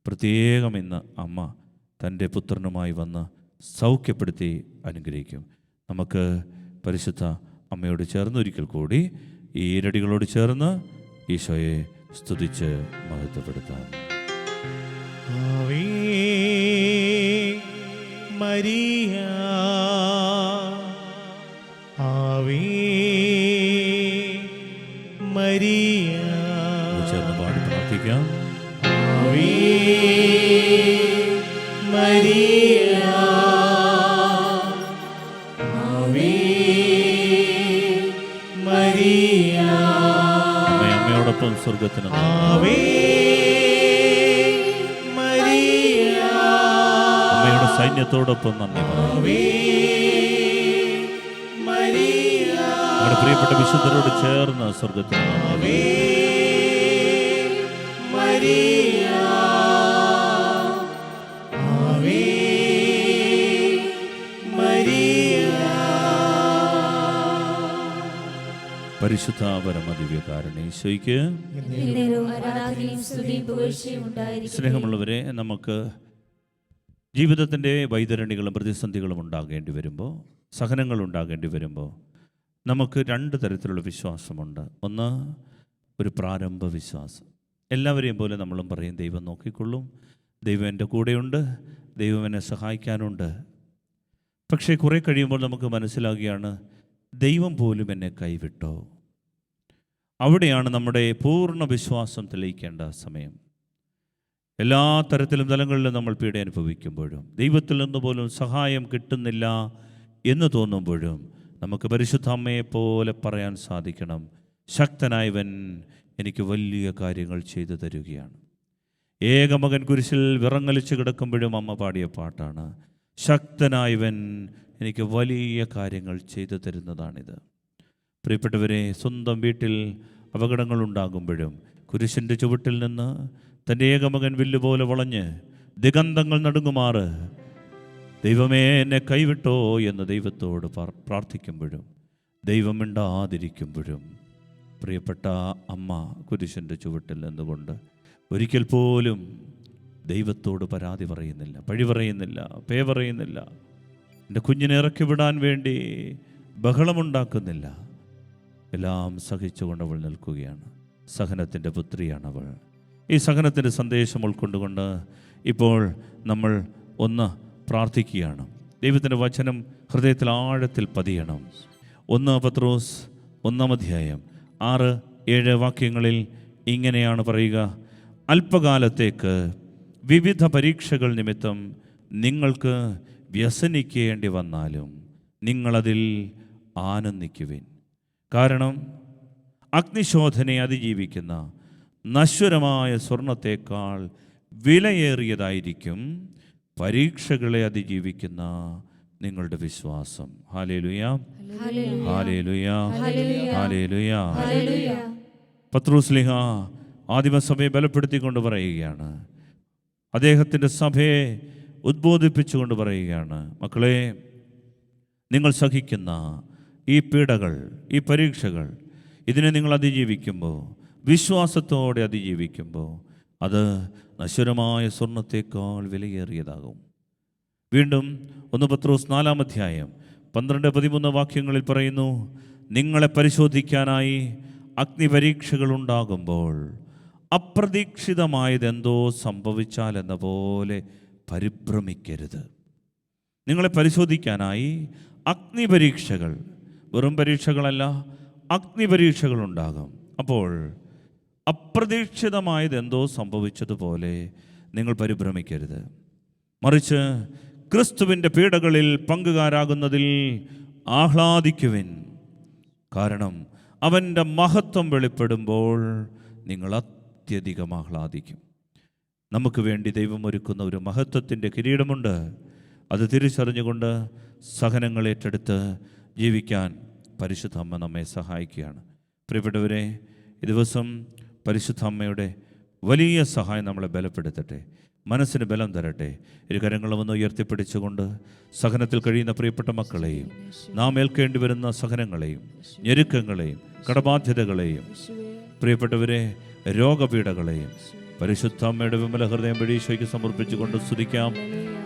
പ്രത്യേകം ഇന്ന് അമ്മ തൻ്റെ പുത്രനുമായി വന്ന് സൗഖ്യപ്പെടുത്തി അനുഗ്രഹിക്കും. നമുക്ക് പരിശുദ്ധ അമ്മയോട് ചേർന്ന് ഒരിക്കൽ കൂടി ഈ ഈരടികളോട് ചേർന്ന് ഈശോയെ സ്തുതിച്ച് മഹത്വപ്പെടുത്താം. Ave Maria, Ave Maria. ചേർന്ന് പാടി പ്രാർത്ഥിക്കാം. Ave Maria, Ave Maria. അമ്മയോടൊപ്പം സ്വർഗത്തിന് ആവേ മരിയ, അമ്മയുടെ സൈന്യത്തോടൊപ്പം നന്ദി പറയുന്നു. നമ്മുടെ പ്രിയപ്പെട്ട വിശുദ്ധരോട് ചേർന്ന് സ്വർഗത്തിന് നന്ദി. പരിശുദ്ധ പരമദിവ്യകാരുണ്യ ഈശോയ്ക്ക് ആരാധനയും സ്തുതിയും പുകഴ്ചയും ഉണ്ടായിരിക്കട്ടെ. സ്നേഹമുള്ളവരെ, നമുക്ക് ജീവിതത്തിൻ്റെ വൈതരണികളും പ്രതിസന്ധികളും ഉണ്ടാകേണ്ടി വരുമ്പോൾ, സഹനങ്ങൾ ഉണ്ടാകേണ്ടി വരുമ്പോൾ നമുക്ക് രണ്ട് തരത്തിലുള്ള വിശ്വാസമുണ്ട്. ഒന്ന്, ഒരു പ്രാരംഭ വിശ്വാസം. എല്ലാവരെയും പോലെ നമ്മളും പറയും, ദൈവം നോക്കിക്കൊള്ളും, ദൈവം എൻ്റെ കൂടെയുണ്ട്, ദൈവം എന്നെ സഹായിക്കാനുണ്ട്. പക്ഷേ കുറേ കഴിയുമ്പോൾ നമുക്ക് മനസ്സിലാകുകയാണ്, ദൈവം പോലും എന്നെ കൈവിട്ടോ. അവിടെയാണ് നമ്മുടെ പൂർണ്ണ വിശ്വാസം തെളിയിക്കേണ്ട സമയം. എല്ലാ തരത്തിലും തലങ്ങളിലും നമ്മൾ പീഡ അനുഭവിക്കുമ്പോഴും ദൈവത്തിൽ നിന്ന് പോലും സഹായം കിട്ടുന്നില്ല എന്ന് തോന്നുമ്പോഴും നമുക്ക് പരിശുദ്ധ അമ്മയെപ്പോലെ പറയാൻ സാധിക്കണം, ശക്തനായവൻ എനിക്ക് വലിയ കാര്യങ്ങൾ ചെയ്തു തരികയാണ്. ഏകമകൻ കുരിശിൽ വിറങ്ങലിച്ച് കിടക്കുമ്പോഴും അമ്മ പാടിയ പാട്ടാണ്, ശക്തനായവൻ എനിക്ക് വലിയ കാര്യങ്ങൾ ചെയ്തു തരുന്നതാണിത്. പ്രിയപ്പെട്ടവരെ, സ്വന്തം വീട്ടിൽ അപകടങ്ങളുണ്ടാകുമ്പോഴും കുരിശിൻ്റെ ചുവട്ടിൽ നിന്ന് തൻ്റെ ഏകമകൻ വില്ലുപോലെ വളഞ്ഞ് ദിഗന്ധങ്ങൾ നടുങ്ങുമാറ് ദൈവമേ എന്നെ കൈവിട്ടോ എന്ന് ദൈവത്തോട് പ്രാർത്ഥിക്കുമ്പോഴും ദൈവം മിണ്ടാതിരിക്കുമ്പോഴും പ്രിയപ്പെട്ട അമ്മ കുരിശിൻ്റെ ചുവട്ടിൽ നിന്നുകൊണ്ട് ഒരിക്കൽ പോലും ദൈവത്തോട് പരാതി പറയുന്നില്ല, പഴി പറയുന്നില്ല, പേ പറയുന്നില്ല, എൻ്റെ കുഞ്ഞിനെ ഇറക്കി വിടാൻ വേണ്ടി ബഹളമുണ്ടാക്കുന്നില്ല. എല്ലാം സഹിച്ചുകൊണ്ട് അവൾ നിൽക്കുകയാണ്. സഹനത്തിൻ്റെ പുത്രിയാണവൾ. ഈ സഹനത്തിൻ്റെ സന്ദേശം ഉൾക്കൊണ്ടുകൊണ്ട് ഇപ്പോൾ നമ്മൾ ഒന്ന് പ്രാർത്ഥിക്കുകയാണ്. ദൈവത്തിൻ്റെ വചനം ഹൃദയത്തിൽ ആഴത്തിൽ പതിയണം. 1 പത്രോസ് 1 അധ്യായം 6-7 വാക്യങ്ങളിൽ ഇങ്ങനെയാണ് പറയുക, അല്പകാലത്തേക്ക് വിവിധ പരീക്ഷകൾ നിമിത്തം നിങ്ങൾക്ക് വ്യസനിക്കേണ്ടി വന്നാലും നിങ്ങളതിൽ ആനന്ദിക്കുവിൻ. കാരണം അഗ്നിശോധനയെ അതിജീവിക്കുന്ന നശ്വരമായ സ്വർണത്തേക്കാൾ വിലയേറിയതായിരിക്കും പരീക്ഷകളെ അതിജീവിക്കുന്ന നിങ്ങളുടെ വിശ്വാസം. ഹല്ലേലൂയ, ഹല്ലേലൂയ, ഹല്ലേലൂയ. പത്രോസ്ലീഹ ആദിമസഭയെ ബലപ്പെടുത്തിക്കൊണ്ട് പറയുകയാണ്, അദ്ദേഹത്തിൻ്റെ സഭയെ ഉദ്ബോധിപ്പിച്ചുകൊണ്ട് പറയുകയാണ്, മക്കളെ, നിങ്ങൾ സഹിക്കുന്ന ഈ പീഡകൾ, ഈ പരീക്ഷകൾ, ഇതിനെ നിങ്ങൾ അതിജീവിക്കുമ്പോൾ, വിശ്വാസത്തോടെ അതിജീവിക്കുമ്പോൾ അത് നശ്വരമായ സ്വർണത്തേക്കാൾ വിലയേറിയതാകും. വീണ്ടും 1 പത്രോസ് 4 അധ്യായം 12-13 വാക്യങ്ങളിൽ പറയുന്നു, നിങ്ങളെ പരിശോധിക്കാനായി അഗ്നിപരീക്ഷകൾ ഉണ്ടാകുമ്പോൾ അപ്രതീക്ഷിതമായതെന്തോ സംഭവിച്ചാൽ എന്ന പോലെ പരിഭ്രമിക്കരുത്. നിങ്ങളെ പരിശോധിക്കാനായി അഗ്നിപരീക്ഷകൾ, വെറും പരീക്ഷകളല്ല, അഗ്നിപരീക്ഷകളുണ്ടാകും. അപ്പോൾ അപ്രതീക്ഷിതമായതെന്തോ സംഭവിച്ചതുപോലെ നിങ്ങൾ പരിഭ്രമിക്കരുത്. മറിച്ച് ക്രിസ്തുവിൻ്റെ പീഡകളിൽ പങ്കുകാരാകുന്നതിൽ ആഹ്ലാദിക്കുവിൻ. കാരണം അവൻ്റെ മഹത്വം വെളിപ്പെടുമ്പോൾ നിങ്ങൾ അത്യധികം ആഹ്ലാദിക്കും. നമുക്ക് വേണ്ടി ദൈവം ഒരുക്കുന്ന ഒരു മഹത്വത്തിൻ്റെ കിരീടമുണ്ട്. അത് തിരിച്ചറിഞ്ഞുകൊണ്ട് സഹനങ്ങൾ ഏറ്റെടുത്ത് ജീവിക്കാൻ പരിശുദ്ധ അമ്മ നമ്മെ സഹായിക്കുകയാണ്. പ്രിയപ്പെട്ടവരെ, ഈ ദിവസം പരിശുദ്ധ അമ്മയുടെ വലിയ സഹായം നമ്മളെ ബലപ്പെടുത്തട്ടെ, മനസ്സിന് ബലം തരട്ടെ. ഇരു കരങ്ങളുമൊന്ന് ഉയർത്തിപ്പിടിച്ചുകൊണ്ട് സഹനത്തിൽ കഴിയുന്ന പ്രിയപ്പെട്ട മക്കളെയും നാം ഏൽക്കേണ്ടി വരുന്ന സഹനങ്ങളെയും ഞെരുക്കങ്ങളെയും കടബാധ്യതകളെയും പ്രിയപ്പെട്ടവരെ രോഗപീഠകളെയും പരിശുദ്ധ അമ്മയുടെ വിമല ഹൃദയം വഴി ഈശോയ്ക്ക് സമർപ്പിച്ചുകൊണ്ട് സ്തുതിക്കാം.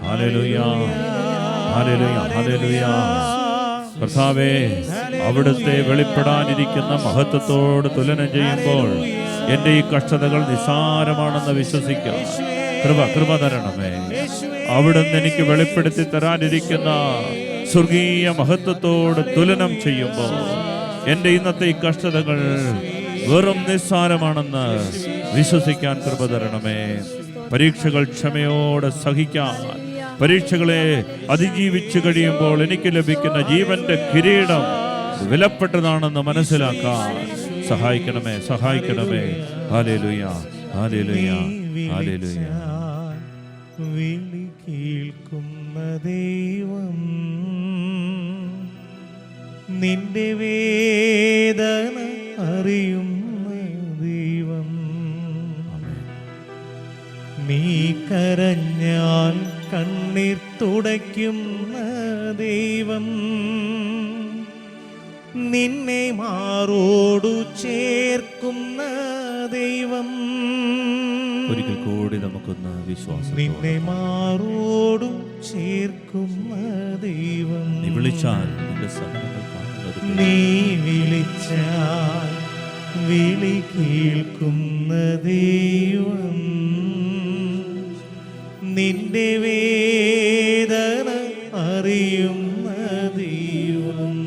ഹല്ലേലൂയ, ഹല്ലേലൂയ, ഹല്ലേലൂയ. കർത്താവേ, അവിടുത്തെ വെളിപ്പെടാനിരിക്കുന്ന മഹത്വത്തോട് തുലനം ചെയ്യുമ്പോൾ എൻ്റെ ഈ കഷ്ടതകൾ നിസ്സാരമാണെന്ന് വിശ്വസിക്കാം. കൃപ തരണമേ. അവിടുന്ന് എനിക്ക് വെളിപ്പെടുത്തി തരാനിരിക്കുന്ന സ്വർഗീയ മഹത്വത്തോട് തുലനം ചെയ്യുമ്പോൾ എൻ്റെ ഇന്നത്തെ ഈ കഷ്ടതകൾ വെറും നിസ്സാരമാണെന്ന് വിശ്വസിക്കാൻ കൃപ തരണമേ. പരീക്ഷകൾ ക്ഷമയോടെ സഹിക്കാൻ, പരീക്ഷകളെ അതിജീവിച്ചു കഴിയുമ്പോൾ എനിക്ക് ലഭിക്കുന്ന ജീവന്റെ കിരീടം വിലപ്പെട്ടതാണെന്ന് മനസ്സിലാക്കാൻ സഹായിക്കണമേ, സഹായിക്കണമേ. ഹല്ലേലൂയ, ഹല്ലേലൂയ, ഹല്ലേലൂയ. വിളി കേൾക്കുന്ന ദൈവം, നിന്റെ വേദന അറിയുന്ന ദൈവം, നീ കരഞ്ഞാൽ കണ്ണീർ തുടയ്ക്കുന്ന ദൈവം, നിന്നെ മാറോടു ചേർക്കുന്ന ദൈവം. ഒരിക്കൽ കൂടി നമുക്കൊന്ന് വിശ്വാസം. നിന്നെ മാറോടു ചേർക്കുന്ന ദൈവം, നീ വിളിച്ചാൽ നിന്റെ സഹനങ്ങൾ കാണുന്നത്, നീ വിളിച്ചാൽ വിളി കേൾക്കുന്ന ദൈവം, നിന്റെ വേദന അറിയുന്ന ദൈവം,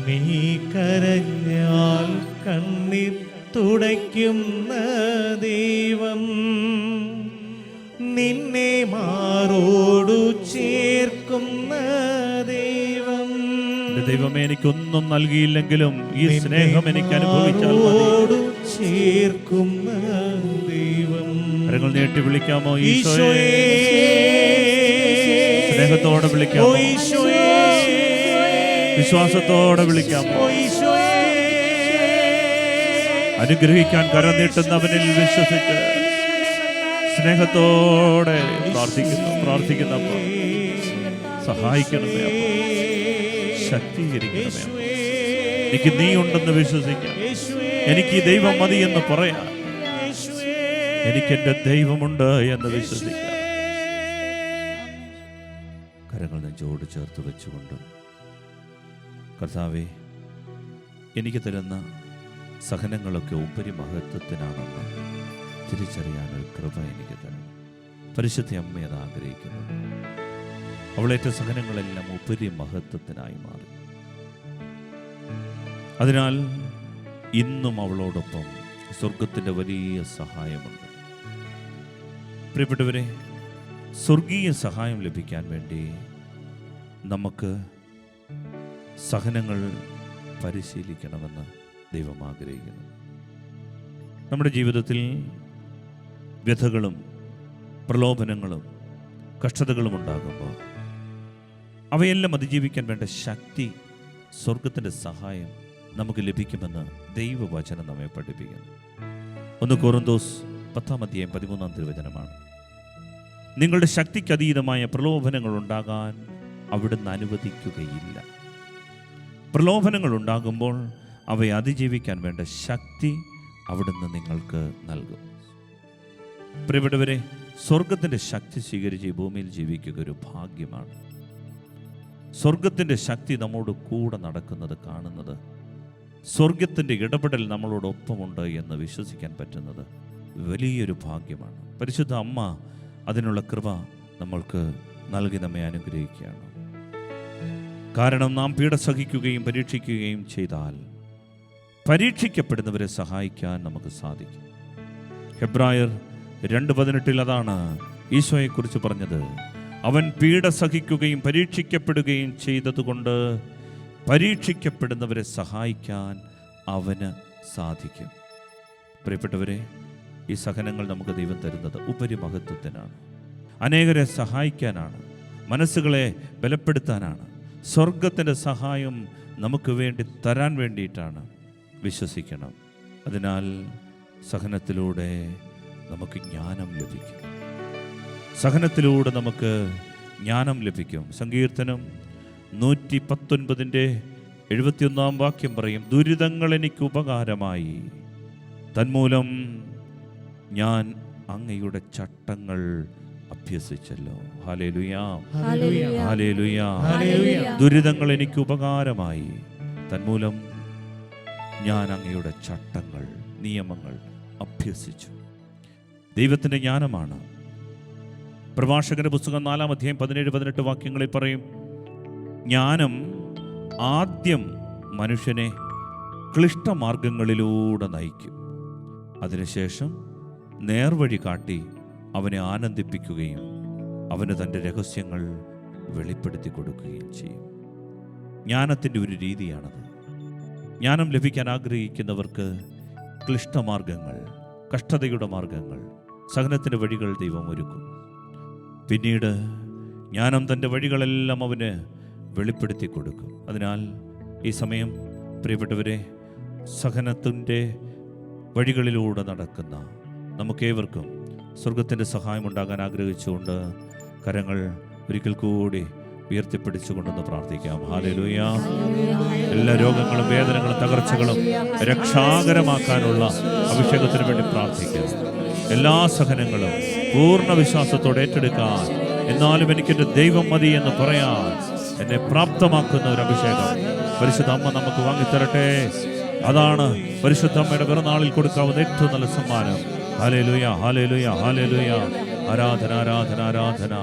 നീ കരഞ്ഞാൽ കണ്ണീർ തുടയ്ക്കുന്ന ദൈവം, നിന്നെ മാറോടു ചേർക്കുന്ന ദൈവം. ദൈവമേ, എനിക്കൊന്നും നൽകിയില്ലെങ്കിലും ഈ സ്നേഹം എനിക്ക് അനുഭവിച്ചാൽ മതി. ചേർക്കുന്ന ദൈവം. കരങ്ങൾ നീട്ടി വിളിക്കാമോ? ഈശോയെ, സ്നേഹത്തോടെ വിളിക്കാമോ? വിശ്വാസത്തോടെ വിളിക്കാമോ? അനുഗ്രഹിക്കാൻ കരം നീട്ടുന്നവനിൽ വിശ്വസിച്ച് സ്നേഹത്തോടെ പ്രാർത്ഥിക്കുന്നപ്പോ സഹായിക്കണമേ അപ്പ, ശക്തീകരിക്കണമേ അപ്പ. എനിക്ക് നീ ഉണ്ടെന്ന് വിശ്വസിക്കാം. എനിക്ക് ഈ ദൈവം മതി എന്ന് പറയാം. എനിക്കെന്റെ ദൈവമുണ്ട് എന്ന് വിശ്വസിക്കാം. കരങ്ങൾ നെഞ്ചോട് ചേർത്ത് വെച്ചുകൊണ്ട്, കർത്താവേ, എനിക്ക് തരുന്ന സഹനങ്ങളൊക്കെ ഉപരി മഹത്വത്തിനാണെന്ന് തിരിച്ചറിയാനൊരു കൃപ എനിക്ക് തരണം. പരിശുദ്ധ അമ്മ അത് ആഗ്രഹിക്കുന്നു. അവളേറ്റ സഹനങ്ങളെല്ലാം ഉപരി മഹത്വത്തിനായി മാറി. അതിനാൽ ഇന്നും അവളോടൊപ്പം സ്വർഗത്തിൻ്റെ വലിയ സഹായമുണ്ട്. പ്രിയപ്പെട്ടവരെ, സ്വർഗീയ സഹായം ലഭിക്കാൻ വേണ്ടി നമുക്ക് സഹനങ്ങൾ പരിശീലിക്കണമെന്ന് ദൈവം ആഗ്രഹിക്കുന്നു. നമ്മുടെ ജീവിതത്തിൽ വ്യഥകളും പ്രലോഭനങ്ങളും കഷ്ടതകളും ഉണ്ടാകുമ്പോൾ അവയെല്ലാം അതിജീവിക്കാൻ വേണ്ട ശക്തി, സ്വർഗത്തിൻ്റെ സഹായം നമുക്ക് ലഭിക്കുമെന്ന് ദൈവവചനം നമ്മെ പഠിപ്പിക്കുന്നു. 1 കൊറിന്തോസ് 10:13 നിങ്ങളുടെ ശക്തിക്കതീതമായ പ്രലോഭനങ്ങൾ ഉണ്ടാകാൻ അവിടുന്ന് അനുവദിക്കുകയില്ല. പ്രലോഭനങ്ങൾ ഉണ്ടാകുമ്പോൾ അവയെ അതിജീവിക്കാൻ വേണ്ട ശക്തി അവിടുന്ന് നിങ്ങൾക്ക് നൽകും. പ്രിയപ്പെട്ടവരെ, സ്വർഗത്തിൻ്റെ ശക്തി സ്വീകരിച്ച് ഈ ഭൂമിയിൽ ജീവിക്കുക ഒരു ഭാഗ്യമാണ്. സ്വർഗത്തിൻ്റെ ശക്തി നമ്മോട് കൂടെ നടക്കുന്നത് കാണുന്നത്, സ്വർഗത്തിൻ്റെ ഇടപെടൽ നമ്മളോടൊപ്പമുണ്ട് എന്ന് വിശ്വസിക്കാൻ പറ്റുന്നത് വലിയൊരു ഭാഗ്യമാണ്. പരിശുദ്ധ അമ്മ അതിനുള്ള കൃപ നമ്മൾക്ക് നൽകി നമ്മെ അനുഗ്രഹിക്കുകയാണ്. കാരണം നാം പീഡ സഹിക്കുകയും പരീക്ഷിക്കുകയും ചെയ്താൽ പരീക്ഷിക്കപ്പെടുന്നവരെ സഹായിക്കാൻ നമുക്ക് സാധിക്കും. ഹെബ്രായർ 2:18 അതാണ് ഈശോയെക്കുറിച്ച് പറഞ്ഞത്. അവൻ പീഡ സഹിക്കുകയും പരീക്ഷിക്കപ്പെടുകയും ചെയ്തതുകൊണ്ട് പരീക്ഷിക്കപ്പെടുന്നവരെ സഹായിക്കാൻ അവന് സാധിക്കും. പ്രിയപ്പെട്ടവരെ, ഈ സഹനങ്ങൾ നമുക്ക് ദൈവം തരുന്നത് ഉപരിമഹത്വത്തിനാണ്. അനേകരെ സഹായിക്കാനാണ്, മനസ്സുകളെ ബലപ്പെടുത്താനാണ്. സ്വർഗത്തിൻ്റെ സഹായം നമുക്ക് വേണ്ടി തരാൻ വേണ്ടിയിട്ടാണ്. വിശ്വസിക്കണം. അതിനാൽ സഹനത്തിലൂടെ നമുക്ക് ജ്ഞാനം ലഭിക്കും. സഹനത്തിലൂടെ നമുക്ക് ജ്ഞാനം ലഭിക്കും. സങ്കീർത്തനം 119:71 പറയും, ദുരിതങ്ങൾ എനിക്ക് ഉപകാരമായി, തന്മൂലം ഞാൻ അങ്ങയുടെ ചട്ടങ്ങൾ അഭ്യസിച്ചല്ലോ. Hallelujah, hallelujah. ദുരിതങ്ങൾ എനിക്ക് ഉപകാരമായി. തന്മൂലം ഞാൻ അങ്ങയുടെ ചട്ടങ്ങൾ, നിയമങ്ങൾ അഭ്യസിച്ചു. ദൈവത്തിൻ്റെ ജ്ഞാനമാണ്. പ്രഭാഷകന്റെ പുസ്തകം 4-ാം അധ്യായം 17-18 വാക്യങ്ങളിൽ പറയും, ജ്ഞാനം ആദ്യം മനുഷ്യനെ ക്ലിഷ്ടമാർഗങ്ങളിലൂടെ നയിക്കും. അതിനുശേഷം നേർവഴി കാട്ടി അവനെ ആനന്ദിപ്പിക്കുകയും അവന് തൻ്റെ രഹസ്യങ്ങൾ വെളിപ്പെടുത്തി കൊടുക്കുകയും ചെയ്യും. ജ്ഞാനത്തിൻ്റെ ഒരു രീതിയാണത്. ജ്ഞാനം ലഭിക്കാൻ ആഗ്രഹിക്കുന്നവർക്ക് ക്ലിഷ്ടമാർഗങ്ങൾ, കഷ്ടതയുടെ മാർഗങ്ങൾ, സഹനത്തിൻ്റെ വഴികൾ ദൈവം ഒരുക്കും. പിന്നീട് ജ്ഞാനം തൻ്റെ വഴികളെല്ലാം അവന് വെളിപ്പെടുത്തി കൊടുക്കും. അതിനാൽ ഈ സമയം പ്രിയപ്പെട്ടവരെ, സഹനത്തിൻ്റെ വഴികളിലൂടെ നടക്കുന്ന നമുക്കേവർക്കും സ്വർഗത്തിൻ്റെ സഹായമുണ്ടാകാൻ ആഗ്രഹിച്ചുകൊണ്ട് കരങ്ങൾ ഒരിക്കൽ കൂടി ഉയർത്തിപ്പിടിച്ചുകൊണ്ടൊന്ന് പ്രാർത്ഥിക്കാം. ഹല്ലേലൂയ. എല്ലാ രോഗങ്ങളും, വേദനകളും, തകർച്ചകളും രക്ഷാകരമാക്കാനുള്ള അഭിഷേകത്തിന് വേണ്ടി പ്രാർത്ഥിക്കാം. എല്ലാ സഹനങ്ങളും പൂർണ്ണ വിശ്വാസത്തോടെ ഏറ്റെടുക്കാൻ, എന്നാലും എനിക്കെൻ്റെ ദൈവം മതി എന്ന് പറയാൻ എന്നെ പ്രാപ്തമാക്കുന്ന ഒരു അഭിഷേകം പരിശുദ്ധ അമ്മ നമുക്ക് വാങ്ങിത്തരട്ടെ. അതാണ് പരിശുദ്ധ അമ്മയുടെ പിറന്നാളിൽ കൊടുക്കാവുന്ന ഏറ്റവും നല്ല സമ്മാനം. ഹല്ലേലൂയ, ഹല്ലേലൂയ, ഹല്ലേലൂയ. ആരാധന, ആരാധന, ആരാധന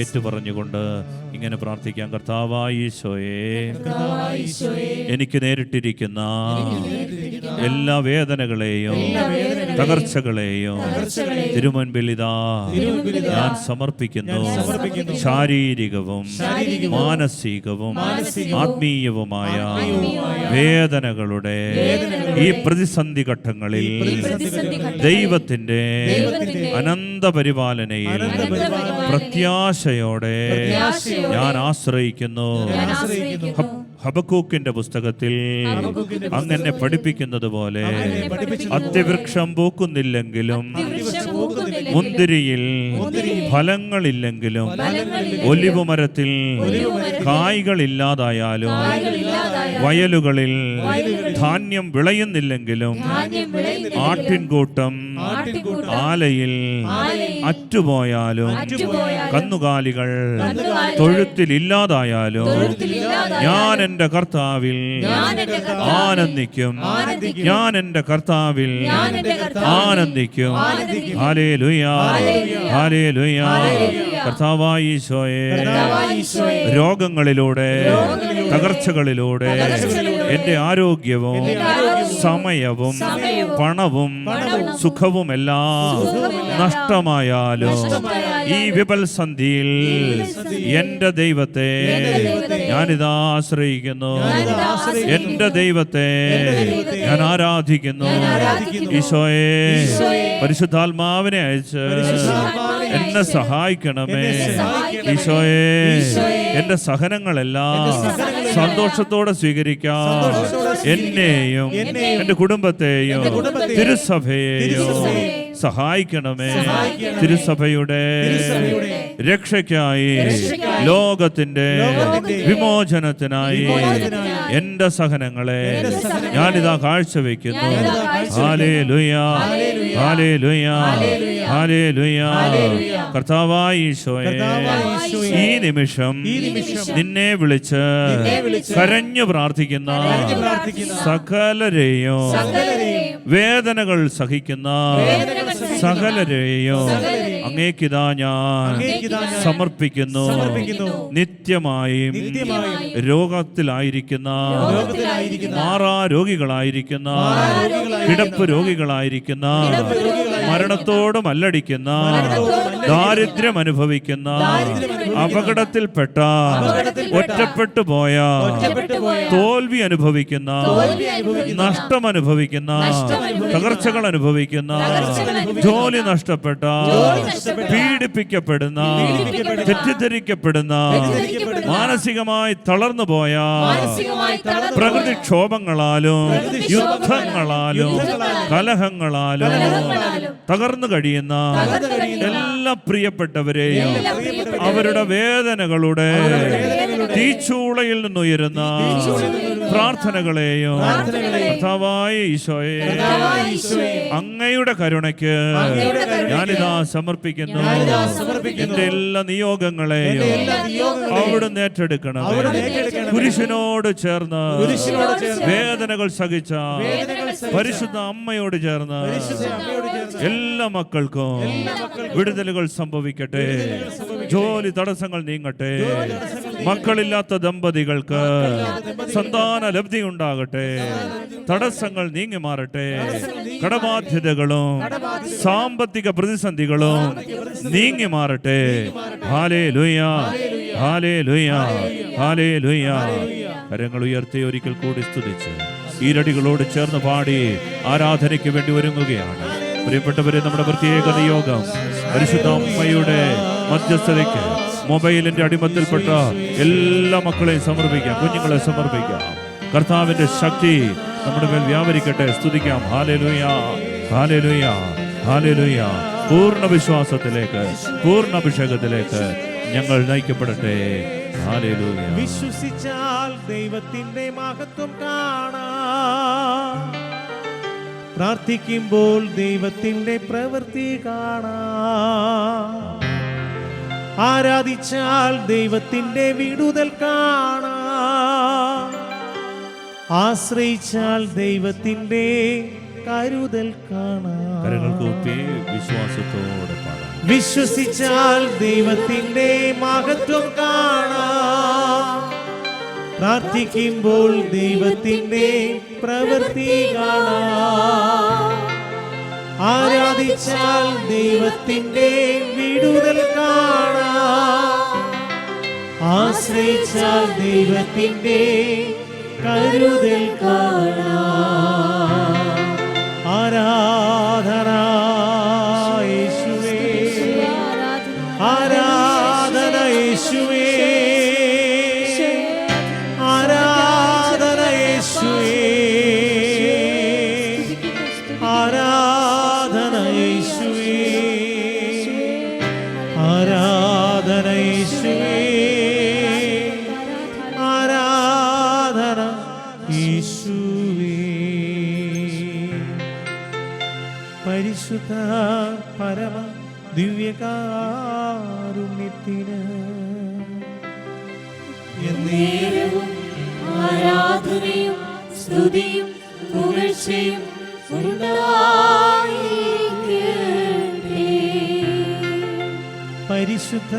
ഏറ്റുപറഞ്ഞുകൊണ്ട് ഇങ്ങനെ പ്രാർത്ഥിക്കാം. കർത്താവായ ഈശോയേ, എനിക്ക് നേരിട്ടിരിക്കുന്ന എല്ലാ വേദനകളെയും തകർച്ചകളെയും തിരുമുൻപിൽ ഇതാ ഞാൻ സമർപ്പിക്കുന്നു. ശാരീരികവും മാനസികവും ആത്മീയവുമായ വേദനകളുടെ ഈ പ്രതിസന്ധി ഘട്ടങ്ങളിൽ ദൈവത്തിൻ്റെ അനന്ത പരിപാലനയിൽ പ്രത്യാശയോടെ ഞാൻ ആശ്രയിക്കുന്നു. ഹബക്കൂക്കിന്റെ പുസ്തകത്തിൽ അങ്ങനെ പഠിപ്പിക്കുന്നത് പോലെ അത്തിവൃക്ഷം പൂക്കുന്നില്ലെങ്കിലും മുന്തിരിയിൽ ഫലങ്ങളില്ലെങ്കിലും ഒലിവ് മരത്തിൽ കായ്കളില്ലാതായാലും വയലുകളിൽ ധാന്യം വിളയുന്നില്ലെങ്കിലും ആട്ടിൻകൂട്ടം ആലയിൽ അറ്റുപോയാലും കന്നുകാലികൾ തൊഴുത്തിലില്ലാതായാലും ഞാൻ എൻ്റെ കർത്താവിൽ ആനന്ദിക്കും. ഞാൻ എൻ്റെ കർത്താവിൽ ആനന്ദിക്കും. Hallelujah, hallelujah. കർത്താവായ ഈശോയേ, രോഗങ്ങളിലൂടെ തകർച്ചകളിലൂടെ എൻ്റെ ആരോഗ്യവും സമയവും പണവും സുഖവുമെല്ലാം നഷ്ടമായാലും ഈ വിപൽസന്ധിയിൽ എൻ്റെ ദൈവത്തെ ഞാനിതാ ആശ്രയിക്കുന്നു. എൻ്റെ ദൈവത്തെ ഞാൻ ആരാധിക്കുന്നു. ഈശോയെ, പരിശുദ്ധാത്മാവിനെ അയച്ച് എന്നെ സഹായിക്കണമേ. ഈശോയെ, എൻ്റെ സഹനങ്ങളെല്ലാം സന്തോഷത്തോടെ സ്വീകരിക്കാം. എന്നെയും എൻ്റെ കുടുംബത്തെയും തിരുസഭയെയും സഹായിക്കണമേ. തിരുസഭയുടെ രക്ഷയ്ക്കായി, ലോകത്തിൻ്റെ വിമോചനത്തിനായി എൻ്റെ സഹനങ്ങളെ ഞാനിതാ കാഴ്ചവെക്കുന്നു. ഹല്ലേലൂയ, ഹല്ലേലൂയ, ഹല്ലേലൂയ. കർത്താവായ ഈശോയെ, ഈ നിമിഷം നിന്നെ വിളിച്ച് കരഞ്ഞു പ്രാർത്ഥിക്കുന്ന സകലരെയും, വേദനകൾ സഹിക്കുന്ന സകലരെയും അങ്ങേക്കിതാ ഞാൻ സമർപ്പിക്കുന്നു. നിത്യമായും രോഗത്തിലായിരിക്കുന്ന, മാറാ രോഗികളായിരിക്കുന്ന, കിടപ്പ് രോഗികളായിരിക്കുന്ന, മരണത്തോട് മല്ലടിക്കുന്ന, ദാരിദ്ര്യം അനുഭവിക്കുന്ന, അപകടത്തിൽപ്പെട്ട, ഒറ്റപ്പെട്ടു പോയ, തോൽവി അനുഭവിക്കുന്ന, നഷ്ടം അനുഭവിക്കുന്ന, തകർച്ചകൾ അനുഭവിക്കുന്ന, ജോലി നഷ്ടപ്പെട്ട, പീഡിപ്പിക്കപ്പെടുന്ന, തെറ്റിദ്ധരിക്കപ്പെടുന്ന, മാനസികമായി തളർന്നു പോയ, പ്രകൃതിക്ഷോഭങ്ങളാലും കലഹങ്ങളാലും തകർന്നു കഴിയുന്ന എല്ലാ എല്ലാ പ്രിയപ്പെട്ടവരെയും അവരുടെ വേദനകളുടെ തീച്ചൂളയിൽ നിന്നുയരുന്ന പ്രാർത്ഥനകളെയും കർത്താവായ ഈശോയെ അങ്ങയുടെ കരുണയ്ക്ക് ഞാനിതാ സമർപ്പിക്കുന്നു. എന്റെ എല്ലാ നിയോഗങ്ങളെയും അവിടുന്ന് ഏറ്റെടുക്കണം. കുരിശിനോട് ചേർന്ന് വേദനകൾ സഹിച്ച പരിശുദ്ധ അമ്മയോട് ചേർന്ന് എല്ലാ മക്കൾക്കും വിടുതലുകൾ സംഭവിക്കട്ടെ. ജോലി തടസ്സങ്ങൾ നീങ്ങട്ടെ. മക്കളില്ലാത്ത ദമ്പതികൾക്ക് സന്താന ലബ്ധി ഉണ്ടാകട്ടെ. തടസ്സങ്ങൾ നീങ്ങി മാറട്ടെ. കടബാധ്യതകളും സാമ്പത്തിക പ്രതിസന്ധികളും നീങ്ങി മാറട്ടെ. ഹല്ലേലൂയ, ഹല്ലേലൂയ, ഹല്ലേലൂയ. കരങ്ങൾ ഉയർത്തി ഒരിക്കൽ കൂടി സ്തുതിച്ച് ഈരടികളോട് ചേർന്ന് പാടി ആരാധനയ്ക്ക് വേണ്ടി ഒരുങ്ങുകയാണ്. പ്രിയപ്പെട്ടവരെ, നമ്മുടെ പ്രത്യേക നിയോഗം പരിശുദ്ധ അമ്മയുടെ മധ്യസ്ഥതയ്ക്ക് മൊബൈലിന്റെ അടിമത്തിൽപ്പെട്ട എല്ലാ മക്കളെയും സമർപ്പിക്കാം, കുഞ്ഞുങ്ങളെ സമർപ്പിക്കാം. കർത്താവിന്റെ ശക്തി നമ്മുടെ മേൽ വ്യാപരിക്കട്ടെ. സ്തുതിക്കാം. ഹല്ലേലൂയ, ഹല്ലേലൂയ, ഹല്ലേലൂയ. പൂർണ്ണ വിശ്വാസത്തിലേക്ക്, പൂർണ്ണ അഭിഷേകത്തിലേക്ക് ഞങ്ങൾ നയിക്കപ്പെടട്ടെ. ഹല്ലേലൂയ. വിശ്വസിച്ചാൽ ദൈവത്തിന്റെ മഹത്വം കാണാം. പ്രാർത്ഥിക്കുമ്പോൾ ദൈവത്തിന്റെ പ്രവൃത്തി കാണാം. ആരാധിച്ചാൽ ദൈവത്തിന്റെ വിടുതൽ കാണാം. ആശ്രയിച്ചാൽ ദൈവത്തിന്റെ കരുതൽ കാണാം. വിശ്വാസത്തോടെ പാടാം. വിശ്വസിച്ചാൽ ദൈവത്തിന്റെ മഹത്വം കാണാം. പ്രാർത്ഥിക്കുമ്പോൾ ദൈവത്തിന്റെ പ്രവൃത്തി കാണാം. ആരാധിച്ചാൽ ദൈവത്തിന്റെ വിടുതൽ കാണാം. ആശ്രയിച്ചാൽ ദൈവത്തിന്റെ കരുതൽ കാണാം. ആരാധന യേശുവേ, ആരാധന യേശുവേ, ആരാധന യേശുവേ, ആരാധന യേശുവേ, ആരാധന യേശുവേ, ആരാധന യേശുവേ. പരിശുദ്ധ പരമ ദിവ്യകാരുണ്യത്തിന് എന്നേരവും ആരാധനയും സ്തുതിയും പുകഴ്ചയും ഉണ്ടായിരിക്കട്ടെ. പരിശുദ്ധ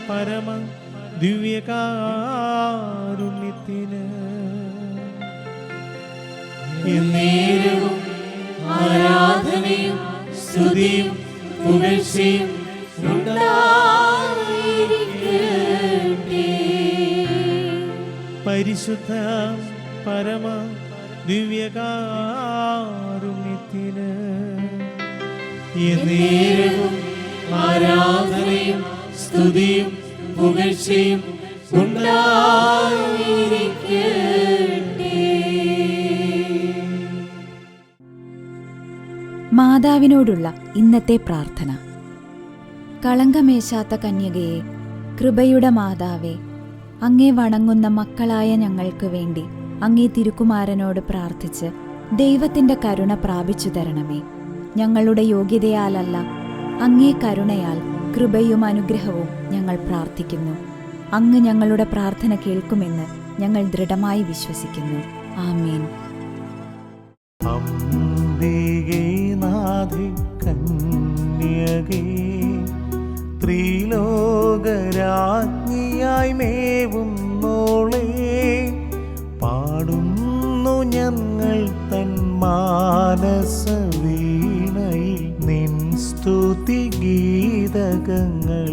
പരമ ദിവ്യകാരുണ്യത്തിന് എന്നേരവും ആരാധനയും സ്തുതിയും പുകഴ്ചയും ഉണ്ടായിരിക്കട്ടെ. പരിശുദ്ധ പരമ ദിവ്യകാരുണ്യത്തിന് എന്നേരവും ആരാധനയും സ്തുതിയും പുകഴ്ചയും ഉണ്ടായിരിക്കട്ടെ. മാതാവിനോടുള്ള ഇന്നത്തെ പ്രാർത്ഥന. കളങ്കമേശാത്ത കന്യകയെ, കൃപയുടെ മാതാവേ, അങ്ങേ വണങ്ങുന്ന മക്കളായ ഞങ്ങൾക്ക് വേണ്ടി അങ്ങേ തിരുക്കുമാരനോട് പ്രാർത്ഥിച്ച് ദൈവത്തിൻ്റെ കരുണ പ്രാപിച്ചു തരണമേ. ഞങ്ങളുടെ യോഗ്യതയാലല്ല, അങ്ങേ കരുണയാൽ കൃപയും അനുഗ്രഹവും ഞങ്ങൾ പ്രാർത്ഥിക്കുന്നു. അങ്ങ് ഞങ്ങളുടെ പ്രാർത്ഥന കേൾക്കുമെന്ന് ഞങ്ങൾ ദൃഢമായി വിശ്വസിക്കുന്നു. ആമേൻ. അംബികേനാഥേ കന്യകേ, ത്രിലോകരാജ്ഞിയായി മേവുന്നോളേ, പാടുന്നു ഞങ്ങൾ തൻ മാനസവീണയിൽ നിൻ സ്തുതി ഗീതകങ്ങൾ.